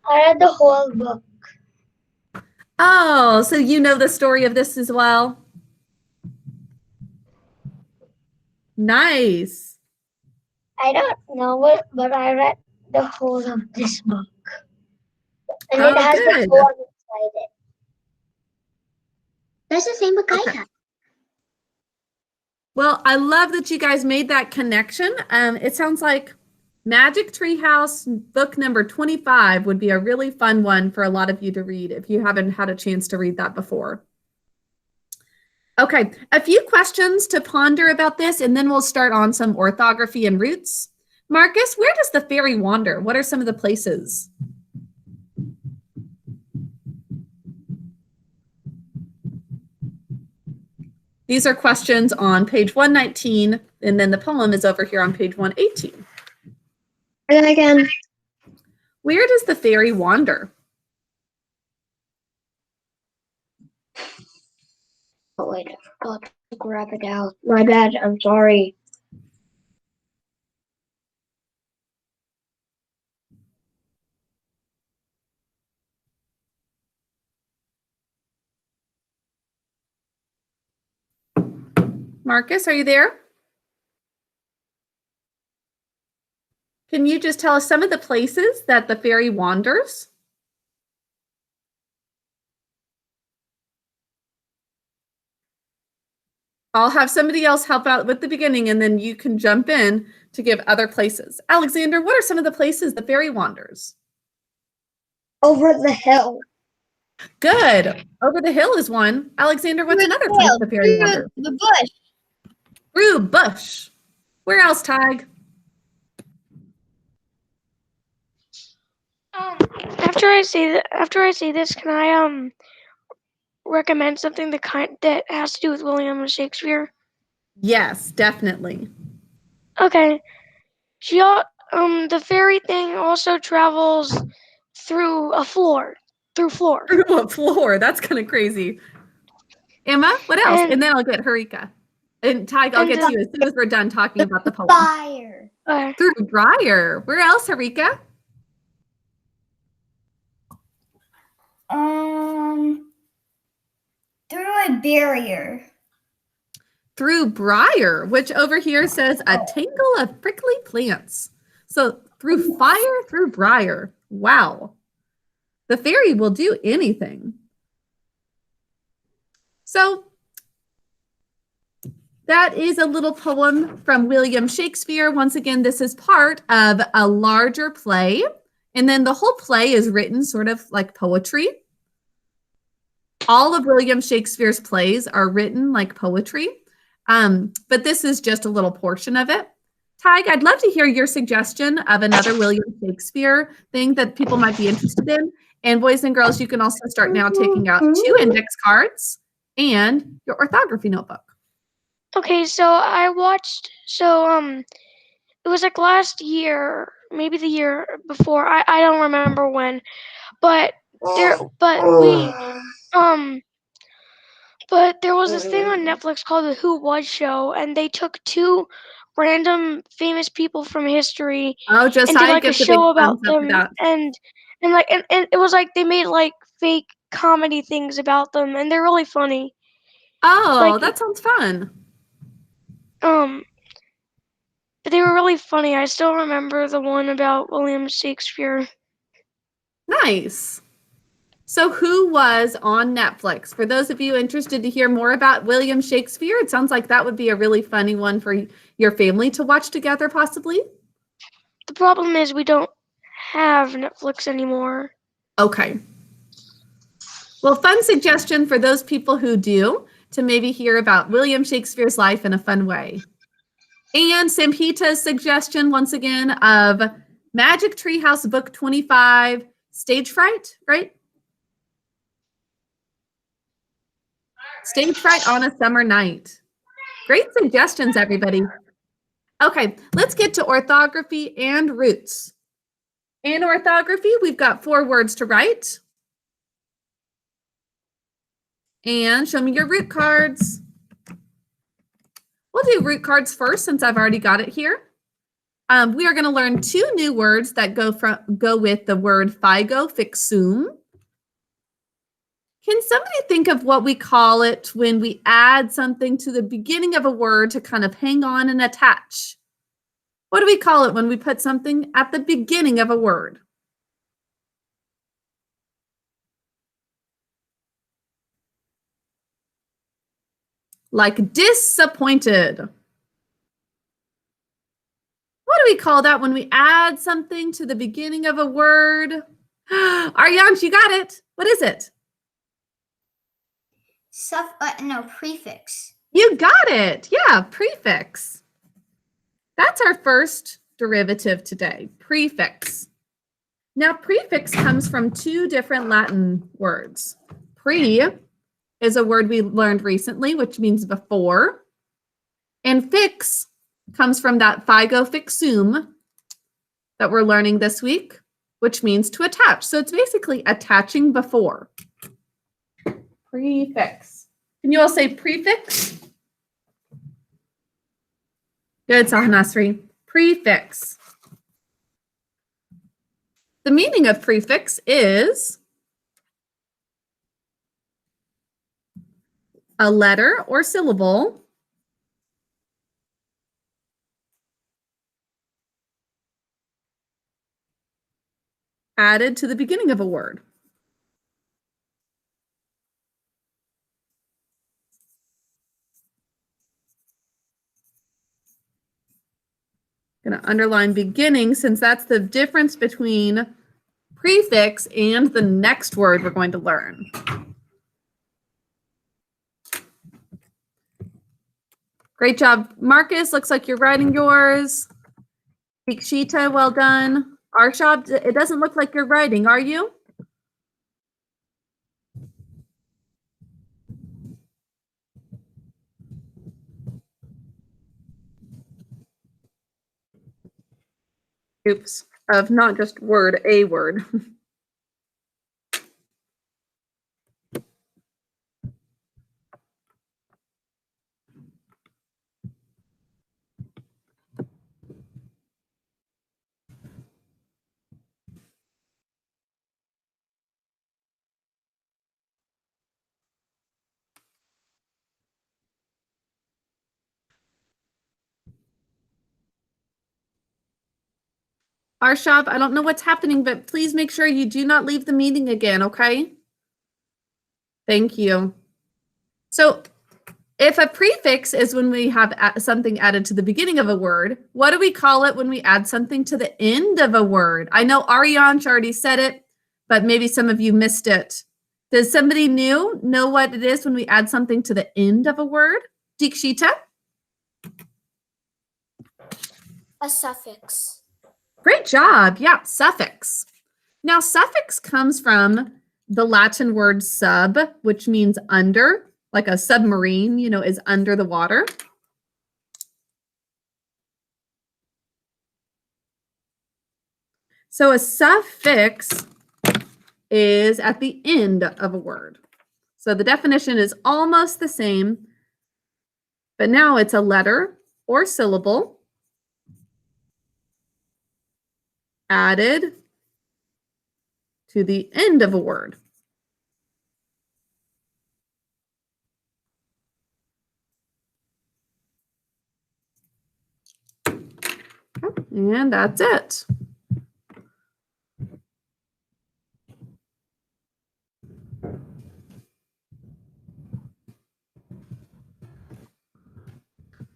I read the whole book. Oh, so you know the story of this as well? Nice. I don't know it, but I read the whole of this book. And it Oh, has the good. poem inside it. That's the same book I Okay. have. Well, I love that you guys made that connection. It sounds like Magic Treehouse book number 25 would be a really fun one for a lot of you to read if you haven't had a chance to read that before. Okay, a few questions to ponder about this, and then we'll start on some orthography and roots. Marcus, where does the fairy wander? What are some of the places? These are questions on page 119, and then the poem is over here on page 118. And again, Where does the fairy wander? oh wait, I forgot to grab it out. My bad, I'm sorry. Marcus, are you there? Can you just tell us some of the places that the fairy wanders? I'll have somebody else help out with the beginning, and then you can jump in to give other places. Alexander, what are some of the places the fairy wanders? Over the hill. Good. Over the hill is one. Alexander, what's another place the fairy wanders? The bush. Through bush. Where else, Tig? After I say this, can I recommend something that has to do with William Shakespeare? Yes, definitely. Okay. The fairy thing also travels through a floor. Through floor. Through a floor. That's kind of crazy. Emma, what else? And then I'll get Harika. And Tig, I'll and get the- to you as soon as we're done talking about the poem. Fire. Through Briar. Where else, Harika? Through a barrier. Through Briar, which over here says a tangle of prickly plants. So through fire, through Briar. Wow. The fairy will do anything. So that is a little poem from William Shakespeare. Once again, this is part of a larger play. And then the whole play is written sort of like poetry. All of William Shakespeare's plays are written like poetry. But this is just a little portion of it. Tig, I'd love to hear your suggestion of another William Shakespeare thing that people might be interested in. And boys and girls, you can also start now taking out 2 index cards and your orthography notebook. Okay, so I watched. It was like last year, maybe the year before. I don't remember when, but there was this thing on Netflix called the Who Was Show, and they took 2 random famous people from history Oh, and did Josiah like a gets a big show about thumbs up for them, that. and it was like they made like fake comedy things about them, and they're really funny. Oh, Like, that sounds fun. But they were really funny. I still remember the one about William Shakespeare. Nice. So who was on Netflix? For those of you interested to hear more about William Shakespeare, it sounds like that would be a really funny one for your family to watch together, possibly. The problem is we don't have Netflix anymore. Okay. Well, fun suggestion for those people who do to maybe hear about William Shakespeare's life in a fun way. And Sampita's suggestion, once again, of Magic Treehouse Book 25, Stage Fright, right? Stage Fright on a Summer Night. Great suggestions, everybody. Okay, let's get to orthography and roots. In orthography, we've got 4 words to write. And show me your root cards. We'll do root cards first since I've already got it here. We are going to learn 2 new words that go with the word figo, fixum. Can somebody think of what we call it when we add something to the beginning of a word to kind of hang on and attach? What do we call it when we put something at the beginning of a word? Like disappointed. What do we call that when we add something to the beginning of a word? Aryansh, you got it. What is it? Prefix. You got it. Yeah, prefix. That's our first derivative today, prefix. Now, prefix comes from two different Latin words. Pre is a word we learned recently, which means before. And fix comes from that figo fixum that we're learning this week, which means to attach. So it's basically attaching before. Prefix. Can you all say prefix? Good, Sahanasri. Prefix. The meaning of prefix is a letter or syllable added to the beginning of a word. I'm going to underline beginning since that's the difference between prefix and the next word we're going to learn. Great job, Marcus. Looks like you're writing yours. Ikshita, well done. Arshab, it doesn't look like you're writing, are you? Oops, of not just word, a word. Arshab, I don't know what's happening, but please make sure you do not leave the meeting again, okay? Thank you. So if a prefix is when we have something added to the beginning of a word, what do we call it when we add something to the end of a word? I know Aryansh already said it, but maybe some of you missed it. Does somebody new know what it is when we add something to the end of a word? Dikshita? A suffix. Great job. Yeah, suffix. Now, suffix comes from the Latin word sub, which means under, like a submarine, is under the water. So a suffix is at the end of a word. So the definition is almost the same, but now it's a letter or syllable added to the end of a word. And that's it.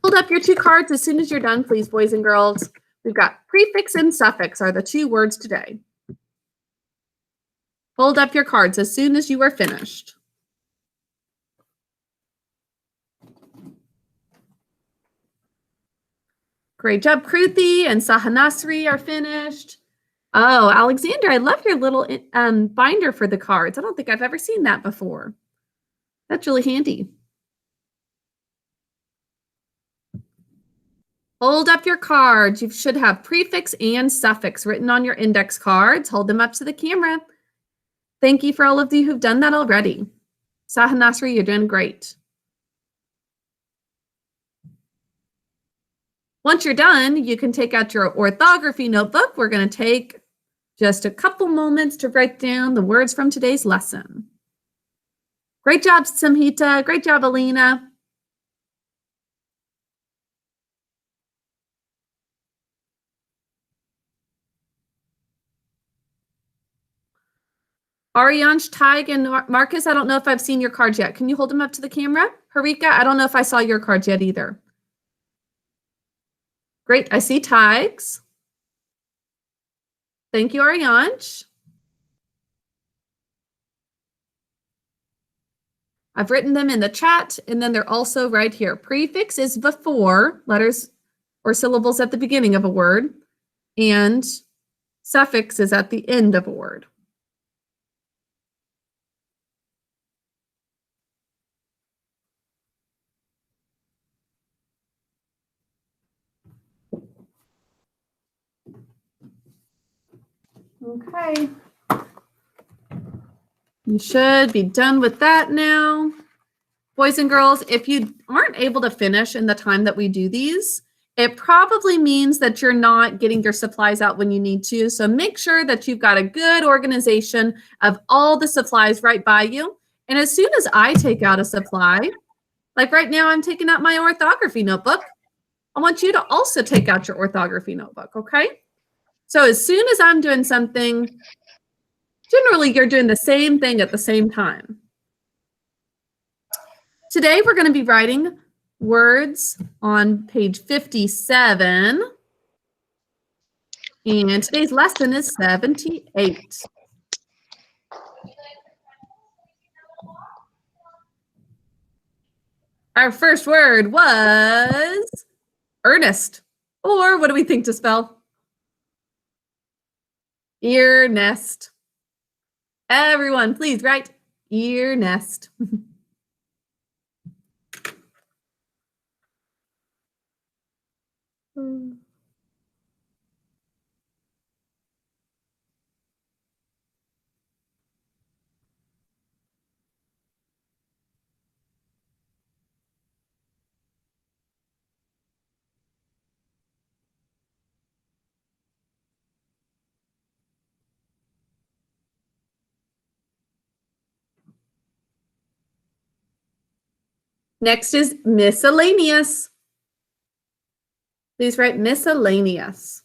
Hold up your two cards as soon as you're done, please, boys and girls. We've got prefix and suffix are the two words today. Hold up your cards as soon as you are finished. Great job, Kruti and Sahanasri are finished. Oh, Alexander, I love your little binder for the cards. I don't think I've ever seen that before. That's really handy. Hold up your cards. You should have prefix and suffix written on your index cards. Hold them up to the camera. Thank you for all of you who've done that already. Sahanasri, you're doing great. Once you're done, you can take out your orthography notebook. We're going to take just a couple moments to write down the words from today's lesson. Great job, Samhita. Great job, Alina. Ariansh, Tig, and Marcus, I don't know if I've seen your cards yet. Can you hold them up to the camera? Harika, I don't know if I saw your cards yet either. Great, I see Tig's. Thank you, Ariansh. I've written them in the chat, and then they're also right here. Prefix is before letters or syllables at the beginning of a word, and suffix is at the end of a word. Okay. You should be done with that now. Boys and girls, if you aren't able to finish in the time that we do these, it probably means that you're not getting your supplies out when you need to. So make sure that you've got a good organization of all the supplies right by you. And as soon as I take out a supply, like right now, I'm taking out my orthography notebook. I want you to also take out your orthography notebook, okay? So as soon as I'm doing something, generally you're doing the same thing at the same time. Today, we're going to be writing words on page 57. And today's lesson is 78. Our first word was earnest. Or what do we think to spell? Ear nest. Everyone, please write ear nest. Next is miscellaneous. Please write miscellaneous.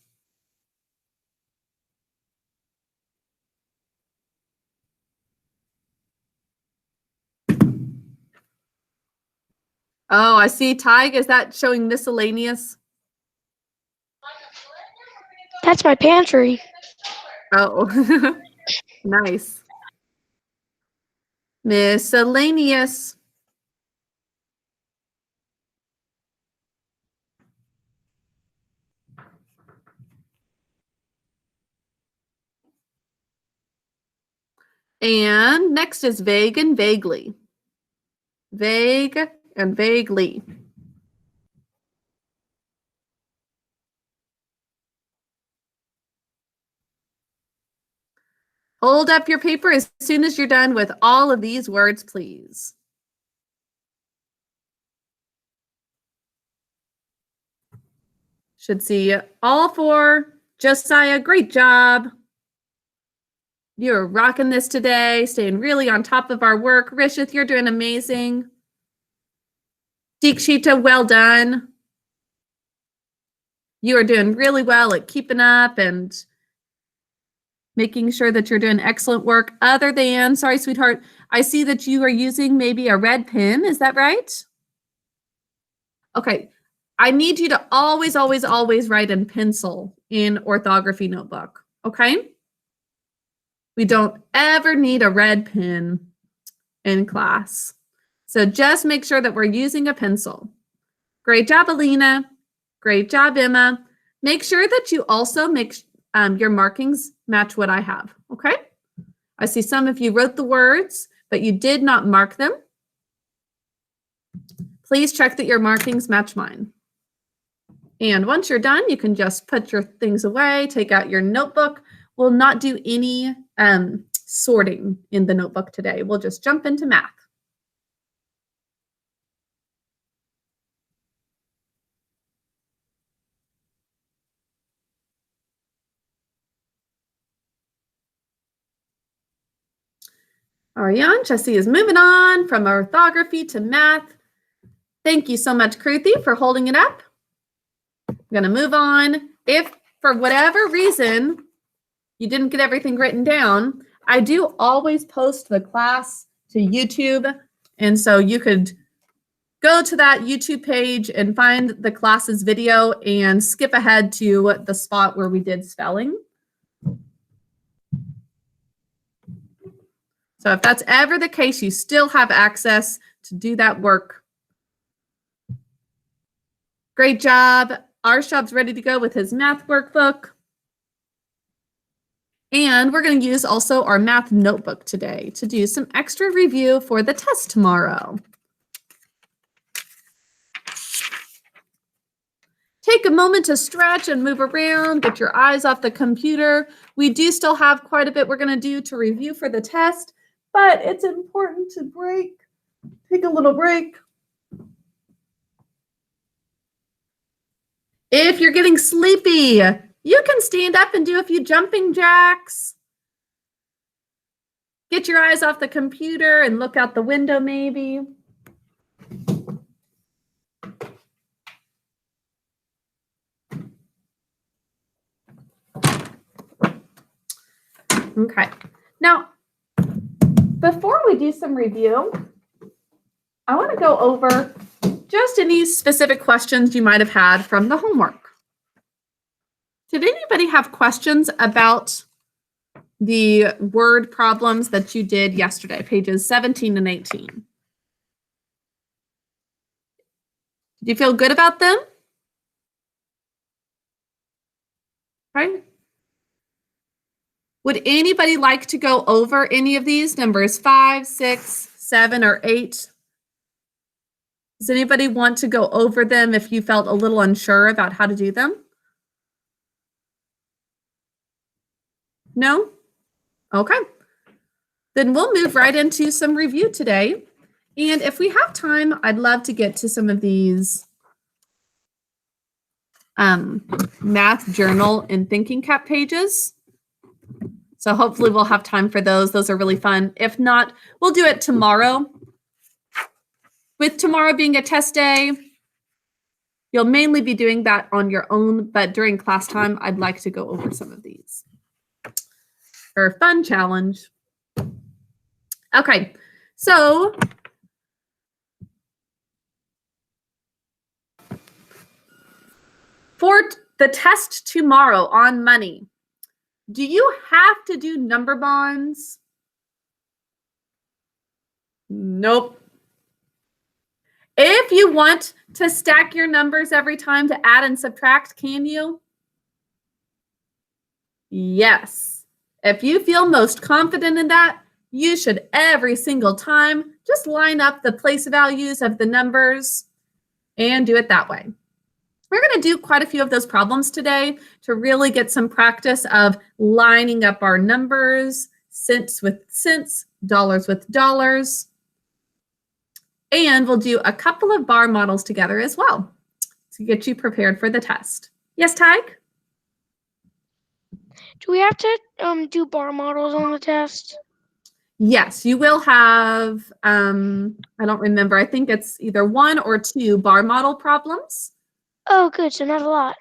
Oh, I see. Tig, is that showing miscellaneous? That's my pantry. Oh, nice. Miscellaneous. And next is vague and vaguely. Vague and vaguely. Hold up your paper as soon as you're done with all of these words, please. Should see all four. Josiah, great job. You're rocking this today, staying really on top of our work. Rishith, you're doing amazing. Deekshita, well done. You are doing really well at keeping up and making sure that you're doing excellent work. Other than, sorry, sweetheart, I see that you are using maybe a red pen. Is that right? Okay. I need you to always, always, always write in pencil in orthography notebook. Okay? We don't ever need a red pen in class. So just make sure that we're using a pencil. Great job, Alina. Great job, Emma. Make sure that you also make your markings match what I have, okay? I see some of you wrote the words, but you did not mark them. Please check that your markings match mine. And once you're done, you can just put your things away, take out your notebook. We'll not do any sorting in the notebook today. We'll just jump into math. Ariane, Jesse is moving on from orthography to math. Thank you so much, Kruthi, for holding it up. I'm going to move on. If for whatever reason you didn't get everything written down, I do always post the class to YouTube. And so you could go to that YouTube page and find the class's video and skip ahead to the spot where we did spelling. So if that's ever the case, you still have access to do that work. Great job. Arshad's ready to go with his math workbook. And we're going to use also our math notebook today to do some extra review for the test tomorrow. Take a moment to stretch and move around, get your eyes off the computer. We do still have quite a bit we're going to do to review for the test, but it's important to take a little break. If you're getting sleepy, you can stand up and do a few jumping jacks. Get your eyes off the computer and look out the window maybe. Okay, now, before we do some review, I want to go over just any specific questions you might have had from the homework. Did anybody have questions about the word problems that you did yesterday, pages 17 and 18? Did you feel good about them? Right? Would anybody like to go over any of these numbers, 5, 6, 7, or 8? Does anybody want to go over them if you felt a little unsure about how to do them? No? Okay. Then we'll move right into some review today. And if we have time, I'd love to get to some of these math journal and thinking cap pages. So hopefully we'll have time for those. Those are really fun. If not, we'll do it tomorrow. With tomorrow being a test day, you'll mainly be doing that on your own, but during class time, I'd like to go over some of these for a fun challenge. Okay, so for the test tomorrow on money, do you have to do number bonds? Nope. If you want to stack your numbers every time to add and subtract, can you? Yes. If you feel most confident in that, you should every single time just line up the place values of the numbers and do it that way. We're going to do quite a few of those problems today to really get some practice of lining up our numbers, cents with cents, dollars with dollars. And we'll do a couple of bar models together as well to get you prepared for the test. Yes, Tyke? Do we have to do bar models on the test? Yes, you will have, I don't remember, I think it's either 1 or 2 bar model problems. Oh, good. So not a lot.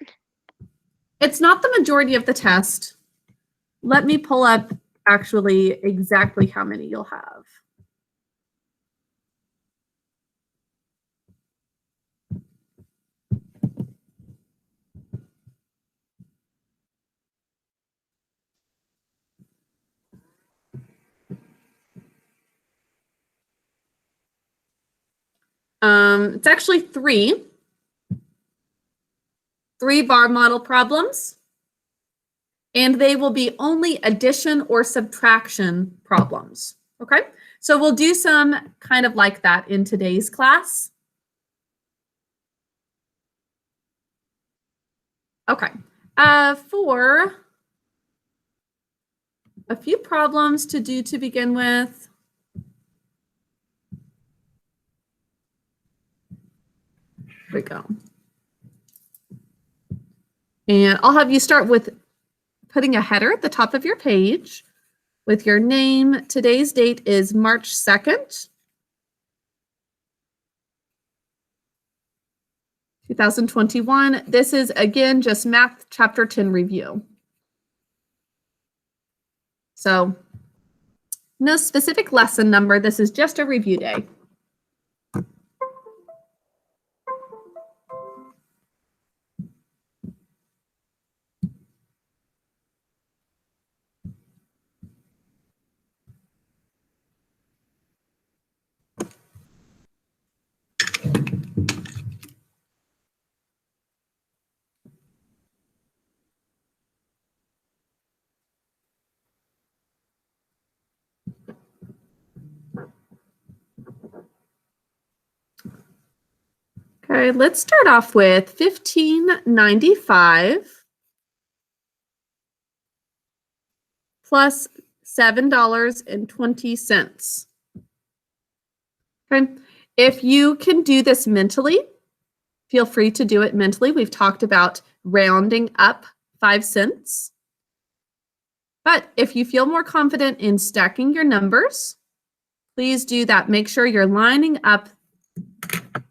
It's not the majority of the test. Let me pull up actually exactly how many you'll have. It's actually 3 bar model problems, and they will be only addition or subtraction problems. Okay, so we'll do some kind of like that in today's class. Okay, for a few problems to do to begin with. Here we go. And I'll have you start with putting a header at the top of your page with your name. Today's date is March 2nd, 2021. This is, again, just Math Chapter 10 review. So no specific lesson number. This is just a review day. Okay, let's start off with $15.95 plus $7.20. Okay, if you can do this mentally, feel free to do it mentally. We've talked about rounding up 5 cents. But if you feel more confident in stacking your numbers, please do that. Make sure you're lining up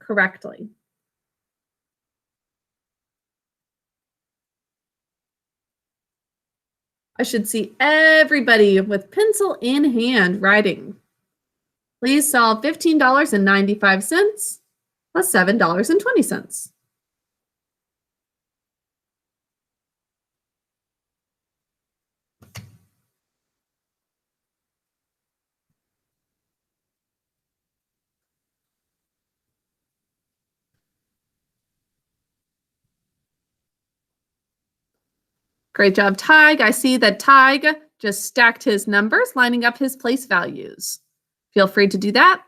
correctly. I should see everybody with pencil in hand writing. Please solve $15.95 plus $7.20. Great job, Tig. I see that Tig just stacked his numbers, lining up his place values. Feel free to do that.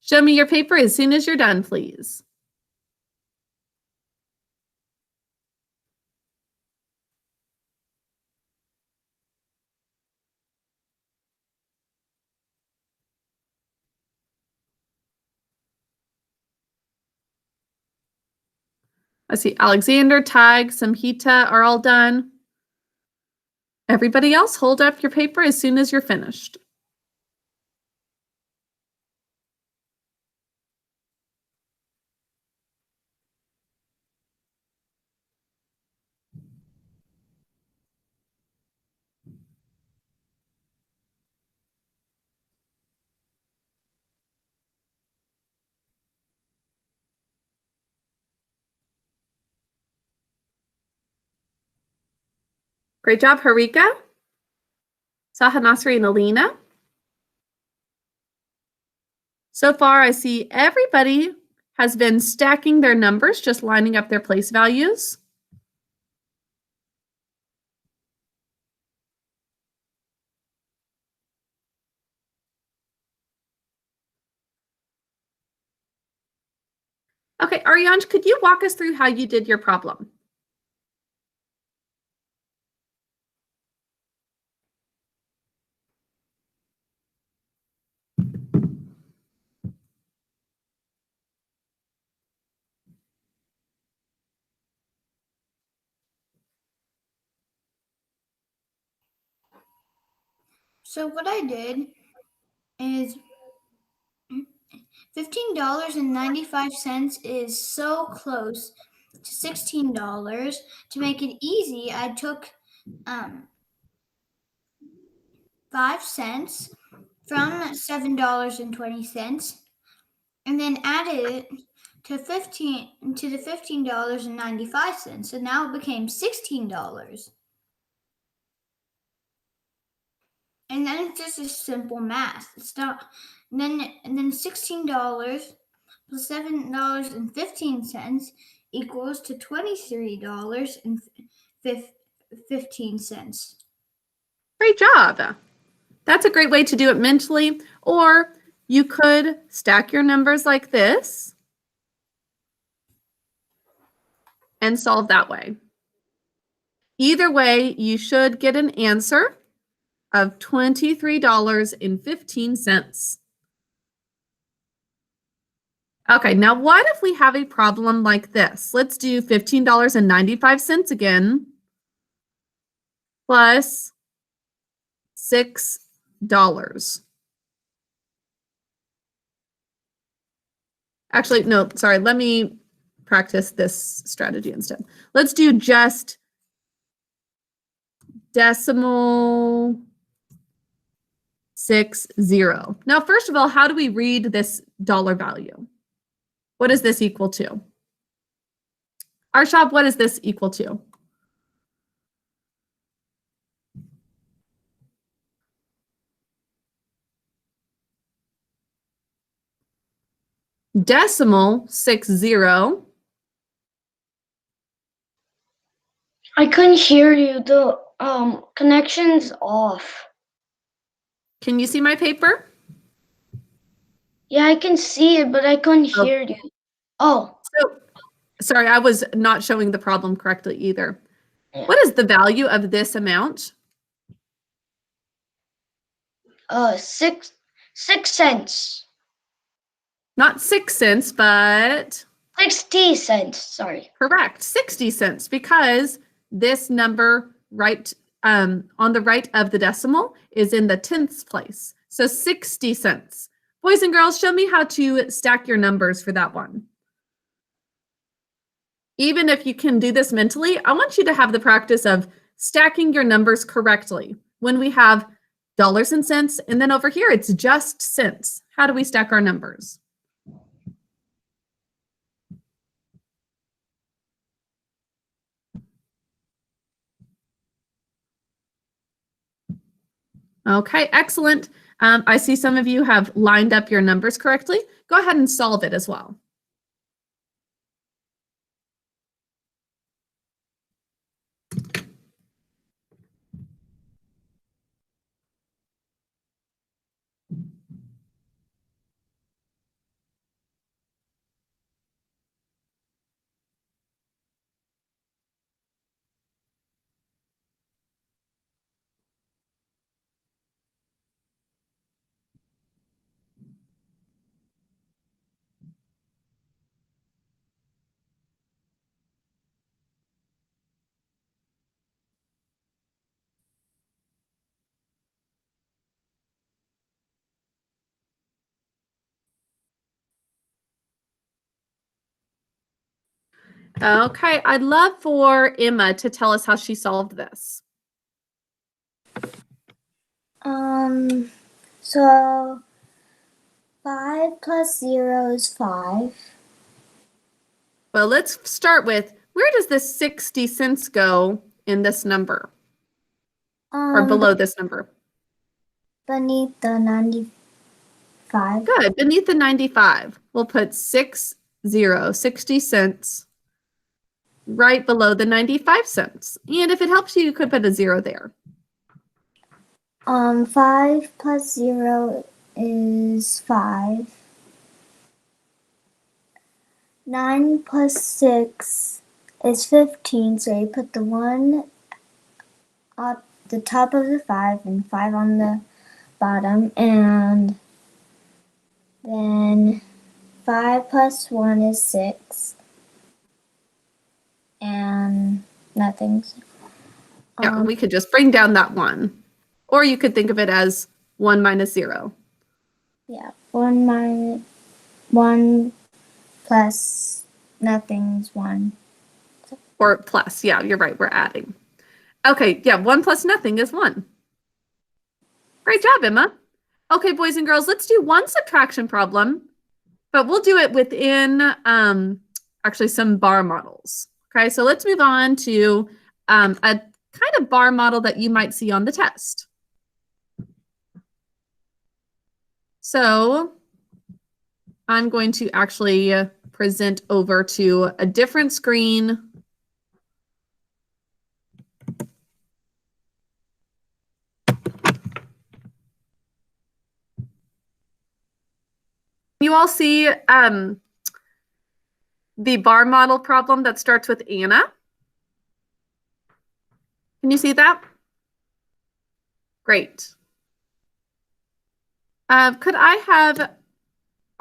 Show me your paper as soon as you're done, please. I see Alexander, Tig, Samhita are all done. Everybody else, hold up your paper as soon as you're finished. Great job, Harika, Sahanasri, and Alina. So far, I see everybody has been stacking their numbers, just lining up their place values. Okay, Ariane, could you walk us through how you did your problem? So what I did is $15.95 is so close to $16. To make it easy, I took 5 cents from $7.20 and then added it to the $15.95. So now it became $16. And then it's just a simple math. It's not and then $16 plus $7.15 equals to $23.15. Great job. That's a great way to do it mentally. Or you could stack your numbers like this and solve that way. Either way, you should get an answer of $23.15. Okay, now what if we have a problem like this? Let's do $15.95 again, plus $6. Actually, no, sorry, let me practice this strategy instead. Let's do just decimal 60. Now, first of all, how do we read this dollar value? What is this equal to? Arshab, what is this equal to? Decimal 60. I couldn't hear you. The connection's off. Can you see my paper? Yeah, I can see it, but I couldn't Oh. hear you. Oh, So, sorry, I was not showing the problem correctly either. Yeah. What is the value of this amount? 6 cents. Not 6 cents, but 60 cents. Sorry. correct, 60 cents, because this number right on the right of the decimal is in the tenths place. So 60 cents. Boys and girls, show me how to stack your numbers for that one. Even if you can do this mentally, I want you to have the practice of stacking your numbers correctly. When we have dollars and cents, and then over here, it's just cents. How do we stack our numbers? Okay, excellent. I see some of you have lined up your numbers correctly. Go ahead and solve it as well. Okay, I'd love for Emma to tell us how she solved this. So 5 plus 0 is 5. Well, let's start with, where does this 60 cents go in this number or below this number? Beneath the 95. Good, beneath the 95. We'll put 60 cents right below the 95 cents. And if it helps you, you could put a 0 there. 5 plus 0 is 5. 9 plus 6 is 15, so you put the 1 at the top of the 5 and 5 on the bottom, and then 5 plus 1 is 6, and nothing's. Yeah, we could just bring down that 1. Or you could think of it as 1 minus 0. Yeah, 1 minus 1 plus nothing's 1. Or plus, yeah, you're right, we're adding. Okay, yeah, 1 plus nothing is 1. Great job, Emma. Okay, boys and girls, let's do one subtraction problem, but we'll do it within actually some bar models. Okay, so let's move on to a kind of bar model that you might see on the test. So I'm going to actually present over to a different screen. You all see the bar model problem that starts with Anna? Can you see that? Great. Could I have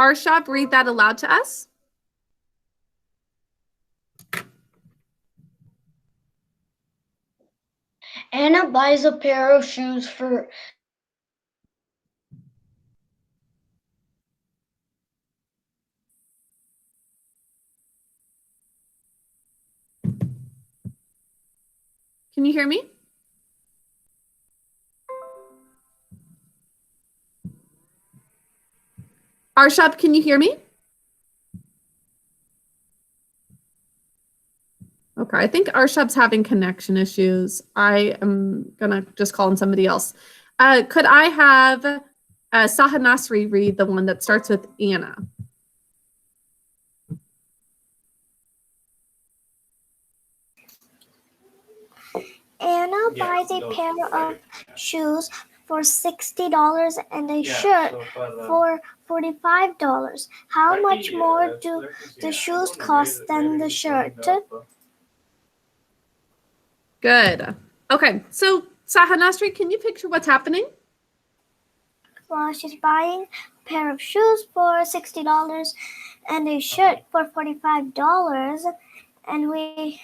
Arshab, read that aloud to us. Anna buys a pair of shoes for Can you hear me? Arshab, can you hear me? Okay, I think Arshab's having connection issues. I am gonna just call on somebody else. Could I have Saha Nasri read the one that starts with Anna? Anna buys a pair of shoes for $60 and a shirt for $45. How much more do the shoes cost than the shirt? Good. Okay, so Saha Nasri, can you picture what's happening? Well, she's buying a pair of shoes for $60 and a shirt for $45. And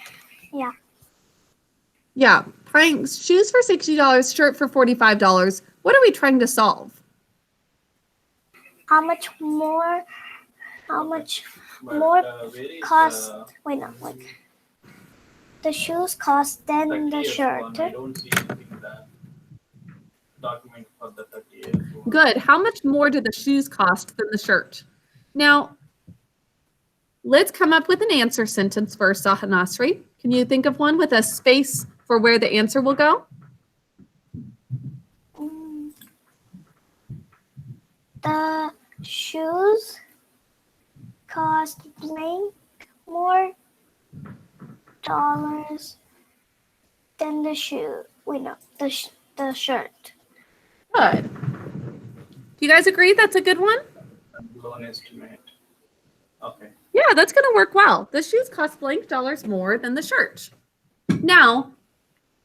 Yeah, buying shoes for $60, shirt for $45. What are we trying to solve? how much more cost, wait, no, like, the shoes cost than the shirt. I don't see anything in the document for the 30th one. Good. How much more do the shoes cost than the shirt? Now, let's come up with an answer sentence for Saha Nasri. Can you think of one with a space for where the answer will go? The shoes cost blank more dollars than the shoe. Wait, no, the shirt. Good. Do you guys agree that's a good one? Loan estimate. Okay. Yeah, that's going to work well. The shoes cost blank dollars more than the shirt. Now,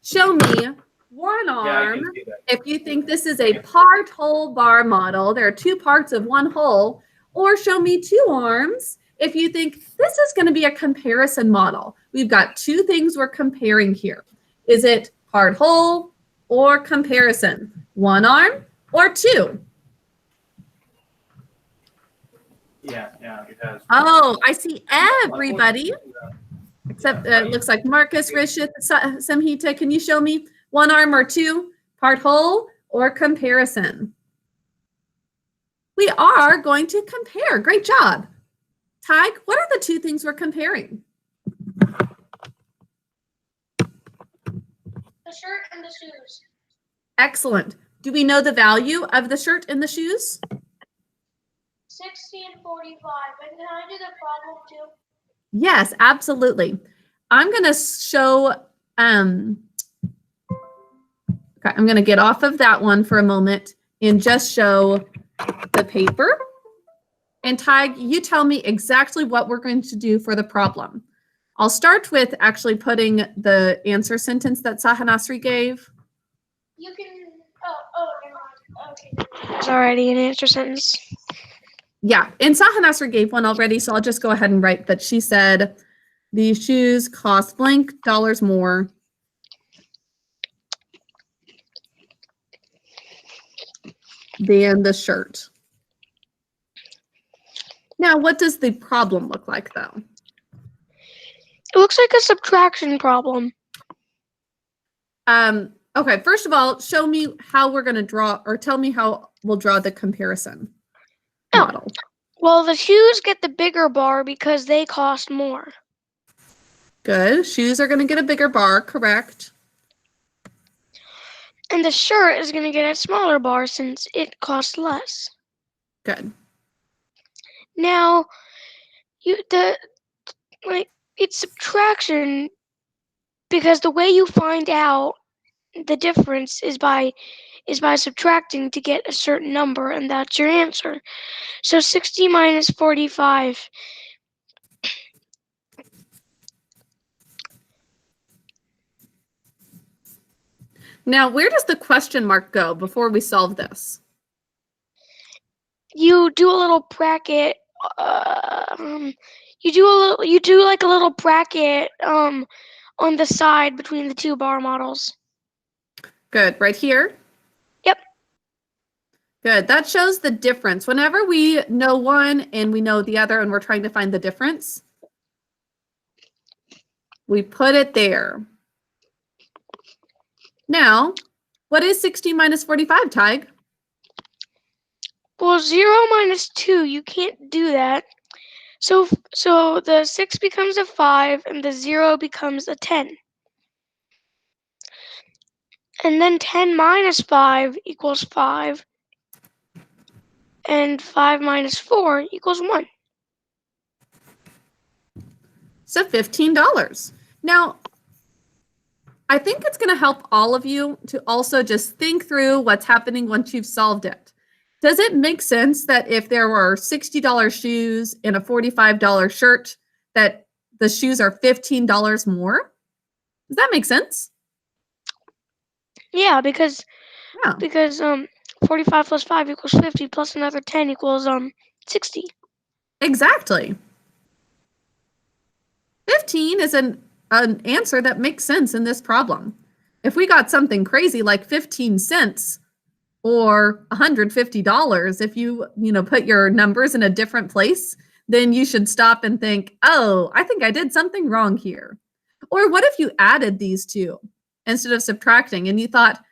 show me one Yeah, I arm. can see that. If you think this is a part whole bar model, there are two parts of one whole, or show me two arms. If you think this is going to be a comparison model, we've got two things we're comparing here. Is it part whole or comparison? One arm or two? Yeah, it has. Oh, I see everybody. Except it looks like Marcus, Rishit, Samhita. Can you show me one arm or two? Part whole or comparison? We are going to compare. Great job. Tig, what are the two things we're comparing? The shirt and the shoes. Excellent. Do we know the value of the shirt and the shoes? 60 and 45. And can I do the problem too? Yes, absolutely. I'm going to show, okay, I'm going to get off of that one for a moment and just show the paper. And Tig, you tell me exactly what we're going to do for the problem. I'll start with actually putting the answer sentence that Saha Nasri gave. You can, never mind. Okay. It's already an answer sentence. Yeah, and Saha Nasri gave one already, so I'll just go ahead and write that she said the shoes cost blank dollars more than the shirt. Now, what does the problem look like, though? It looks like a subtraction problem. Okay, first of all, show me how we're going to draw, or tell me how we'll draw the comparison model. Well, the shoes get the bigger bar because they cost more. Good. Shoes are going to get a bigger bar, correct? And the shirt is going to get a smaller bar since it costs less. Good. Now, it's subtraction because the way you find out the difference is by subtracting to get a certain number, and that's your answer. So 60 minus 45. Now, where does the question mark go before we solve this? you do a little bracket. You do like a little bracket on the side between the two bar models. Good. Right here? Yep. Good. That shows the difference. Whenever we know one and we know the other and we're trying to find the difference, we put it there. Now, what is 16 minus 45, Tig? Well, 0 minus 2, you can't do that. So the 6 becomes a 5 and the 0 becomes a 10. And then 10 minus 5 equals 5. And 5 minus 4 equals 1. So $15. Now, I think it's going to help all of you to also just think through what's happening once you've solved it. Does it make sense that if there were $60 shoes and a $45 shirt, that the shoes are $15 more? Does that make sense? Yeah, because Yeah. 45 plus 5 equals 50 plus another 10 equals 60. Exactly. 15 is an answer that makes sense in this problem. If we got something crazy like 15 cents or $150, if you put your numbers in a different place, then you should stop and think, oh, I think I did something wrong here. Or what if you added these two instead of subtracting and you thought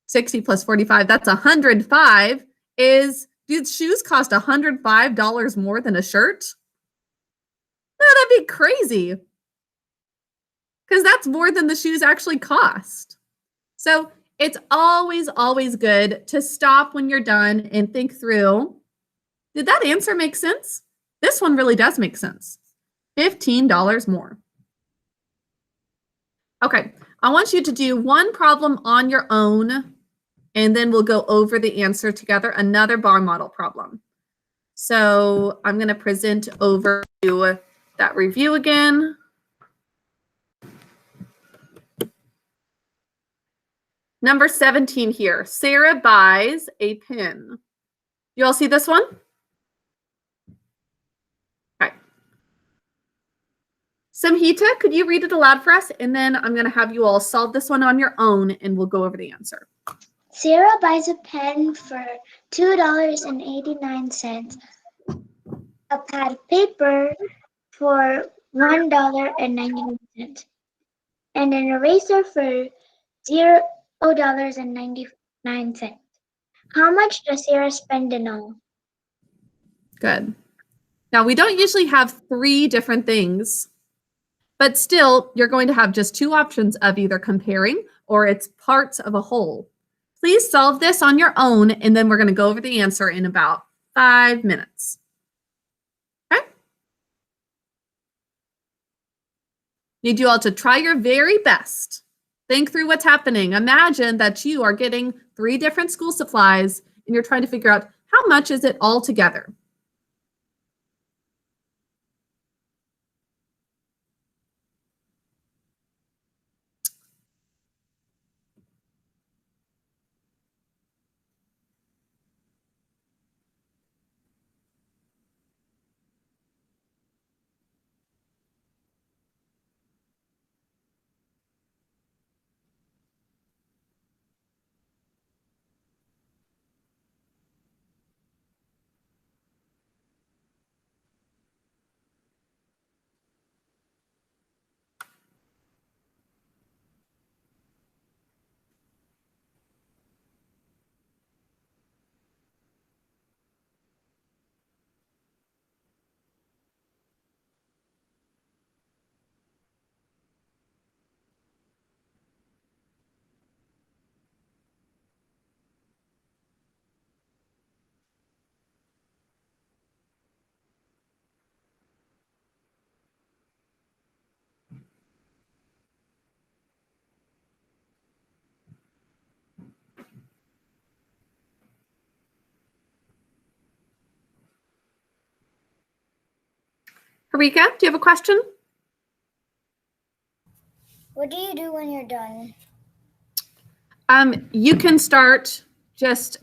60 plus 45, that's 105. Do shoes cost $105 more than a shirt? No, that'd be crazy. Because that's more than the shoes actually cost. So it's always, always good to stop when you're done and think through, did that answer make sense? This one really does make sense. $15 more. Okay, I want you to do one problem on your own, and then we'll go over the answer together, another bar model problem. So I'm going to present over to that review again. Number 17 here. Sarah buys a pen. You all see this one? Okay. Samhita, could you read it aloud for us? And then I'm going to have you all solve this one on your own, and we'll go over the answer. Sarah buys a pen for $2.89, a pad of paper for $1.99, and an eraser for $0.99. How much does Sarah spend in all? Good. Now, we don't usually have 3 different things, but still, you're going to have just 2 options of either comparing or it's parts of a whole. Please solve this on your own, and then we're going to go over the answer in about 5 minutes. Okay? Need you all to try your very best. Think through what's happening. Imagine that you are getting 3 different school supplies, and you're trying to figure out how much is it all together. Harika, do you have a question? What do you do when you're done? You can start just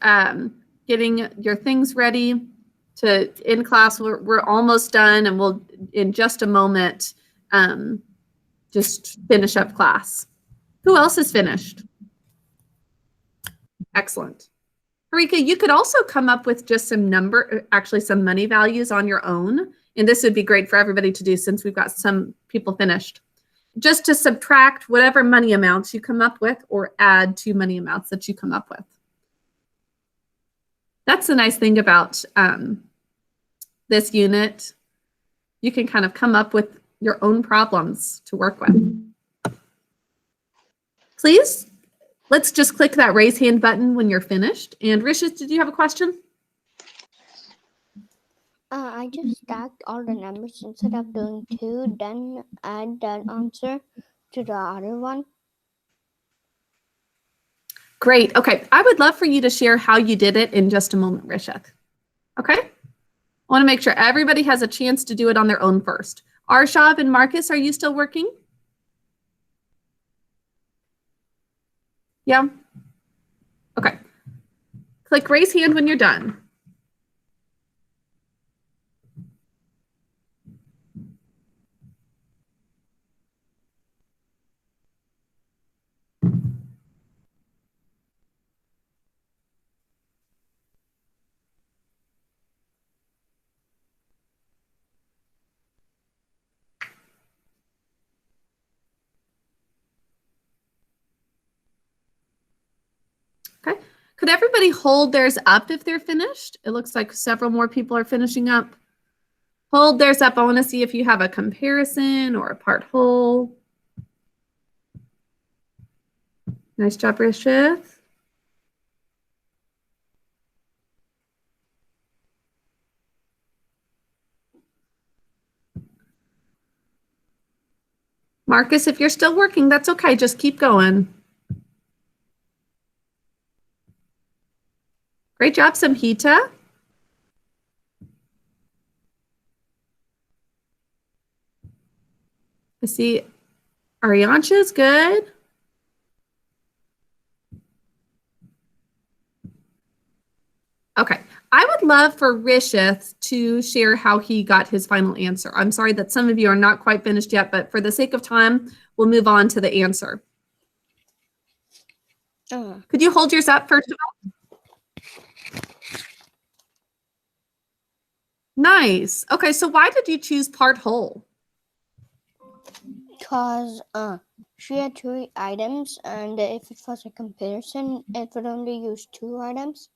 getting your things ready to in class. We're almost done, and we'll in just a moment just finish up class. Who else is finished? Excellent. Harika, you could also come up with just some some money values on your own. And this would be great for everybody to do since we've got some people finished. Just to subtract whatever money amounts you come up with or add to money amounts that you come up with. That's the nice thing about this unit. You can kind of come up with your own problems to work with. Please, let's just click that raise hand button when you're finished. And Rishis, did you have a question? I just stacked all the numbers instead of doing 2, then add that answer to the other one. Great. Okay. I would love for you to share how you did it in just a moment, Rishith. Okay? I want to make sure everybody has a chance to do it on their own first. Arshav and Marcus, are you still working? Yeah? Okay. Click raise hand when you're done. Okay. Could everybody hold theirs up if they're finished? It looks like several more people are finishing up. Hold theirs up. I want to see if you have a comparison or a part whole. Nice job, Rishith. Marcus, if you're still working, that's okay. Just keep going. Great job, Samhita. I see Ariancha's good. Okay. I would love for Rishith to share how he got his final answer. I'm sorry that some of you are not quite finished yet, but for the sake of time, we'll move on to the answer. Could you hold yours up first of all? Nice. Okay, so why did you choose part whole? Because she had 3 items, and if it was a comparison, it would only use 2 items.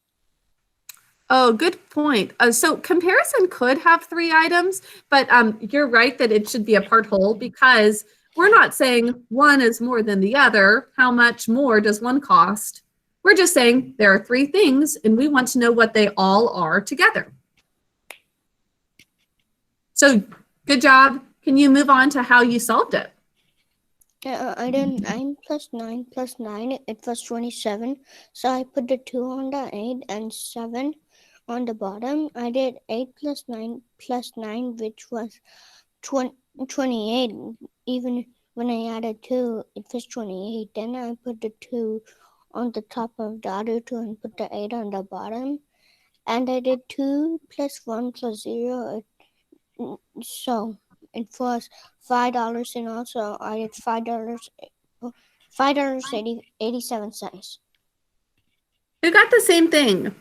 Oh, good point. So comparison could have 3 items, but you're right that it should be a part whole because we're not saying one is more than the other. How much more does one cost? We're just saying there are 3 things and we want to know what they all are together. So good job. Can you move on to how you solved it? Yeah, I did 9 plus 9 plus 9. It was 27. So I put the 2 on the 8 and 7 on the bottom. I did 8 plus 9, which was 28. Even when I added 2, it was 28. Then I put the 2 on the top of the other 2 and put the 8 on the bottom. And I did 2 plus 1 plus 0. So it was $5, and also I did $5.87. Who got the same thing?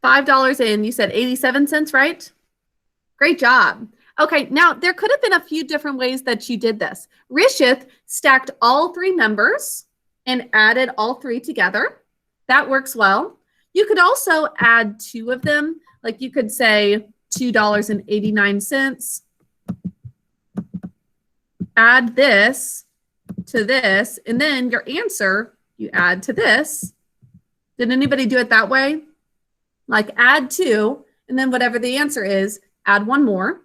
$5 and you said 87 cents, right? Great job. Okay, now there could have been a few different ways that you did this. Rishith stacked all 3 numbers and added all 3 together. That works well. You could also add 2 of them. Like you could say $2.89. Add this to this, and then your answer, you add to this. Did anybody do it that way? Like add 2, and then whatever the answer is, add 1 more.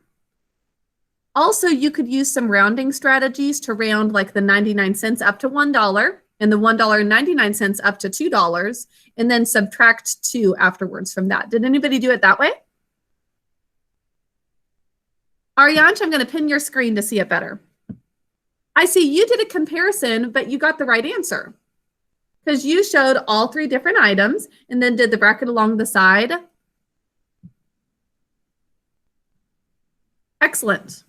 Also, you could use some rounding strategies to round like the 99 cents up to $1 and the $1.99 up to $2, and then subtract 2 afterwards from that. Did anybody do it that way? Arianch, I'm going to pin your screen to see it better. I see you did a comparison, but you got the right answer. because you showed all 3 different items and then did the bracket along the side. Excellent.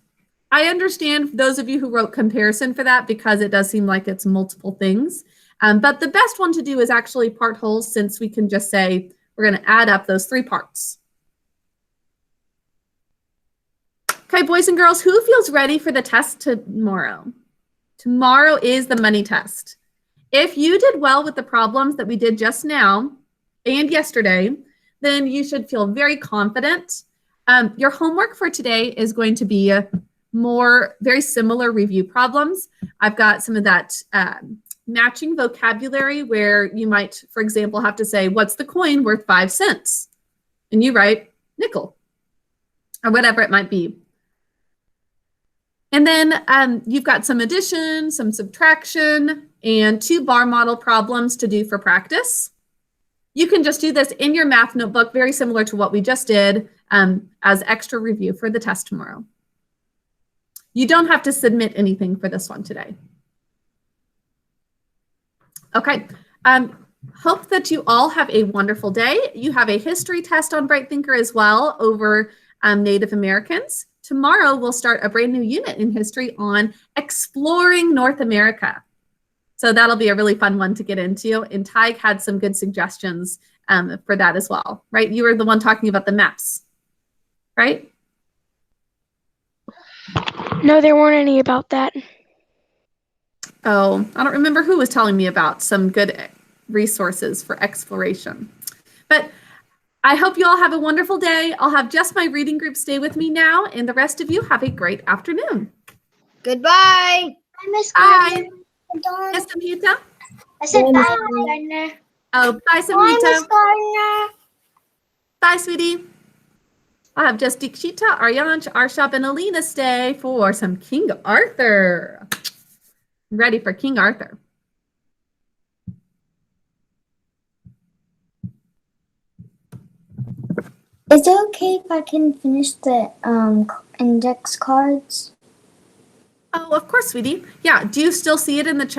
I understand those of you who wrote comparison for that because it does seem like it's multiple things. But the best one to do is actually part wholes, since we can just say we're going to add up those 3 parts. Okay, boys and girls, who feels ready for the test tomorrow? Tomorrow is the money test. If you did well with the problems that we did just now and yesterday, then you should feel very confident. Your homework for today is going to be very similar review problems. I've got some of that matching vocabulary where you might, for example, have to say, what's the coin worth 5 cents? And you write nickel or whatever it might be. And then you've got some addition, some subtraction, and 2 bar model problems to do for practice. You can just do this in your math notebook, very similar to what we just did, as extra review for the test tomorrow. You don't have to submit anything for this one today. Okay, hope that you all have a wonderful day. You have a history test on Bright Thinker as well over Native Americans. Tomorrow we'll start a brand new unit in history on exploring North America. So that'll be a really fun one to get into. And Tig had some good suggestions for that as well, right? You were the one talking about the maps, right? No, there weren't any about that. Oh, I don't remember who was telling me about some good resources for exploration. But I hope you all have a wonderful day. I'll have just my reading group stay with me now, and the rest of you have a great afternoon. Goodbye. Bye, Miss Bye. Gardner. I'm done. Yes, Samhita? I said bye, Miss Gardner. Oh, bye, Bye, Miss Samhita. Gardner. Bye, sweetie. I'll have just Dikshita, Aryansh, Arshab, and Alina stay for some King Arthur. I'm ready for King Arthur. Is it okay if I can finish the index cards? Oh, of course, sweetie. Yeah, do you still see it in the chat?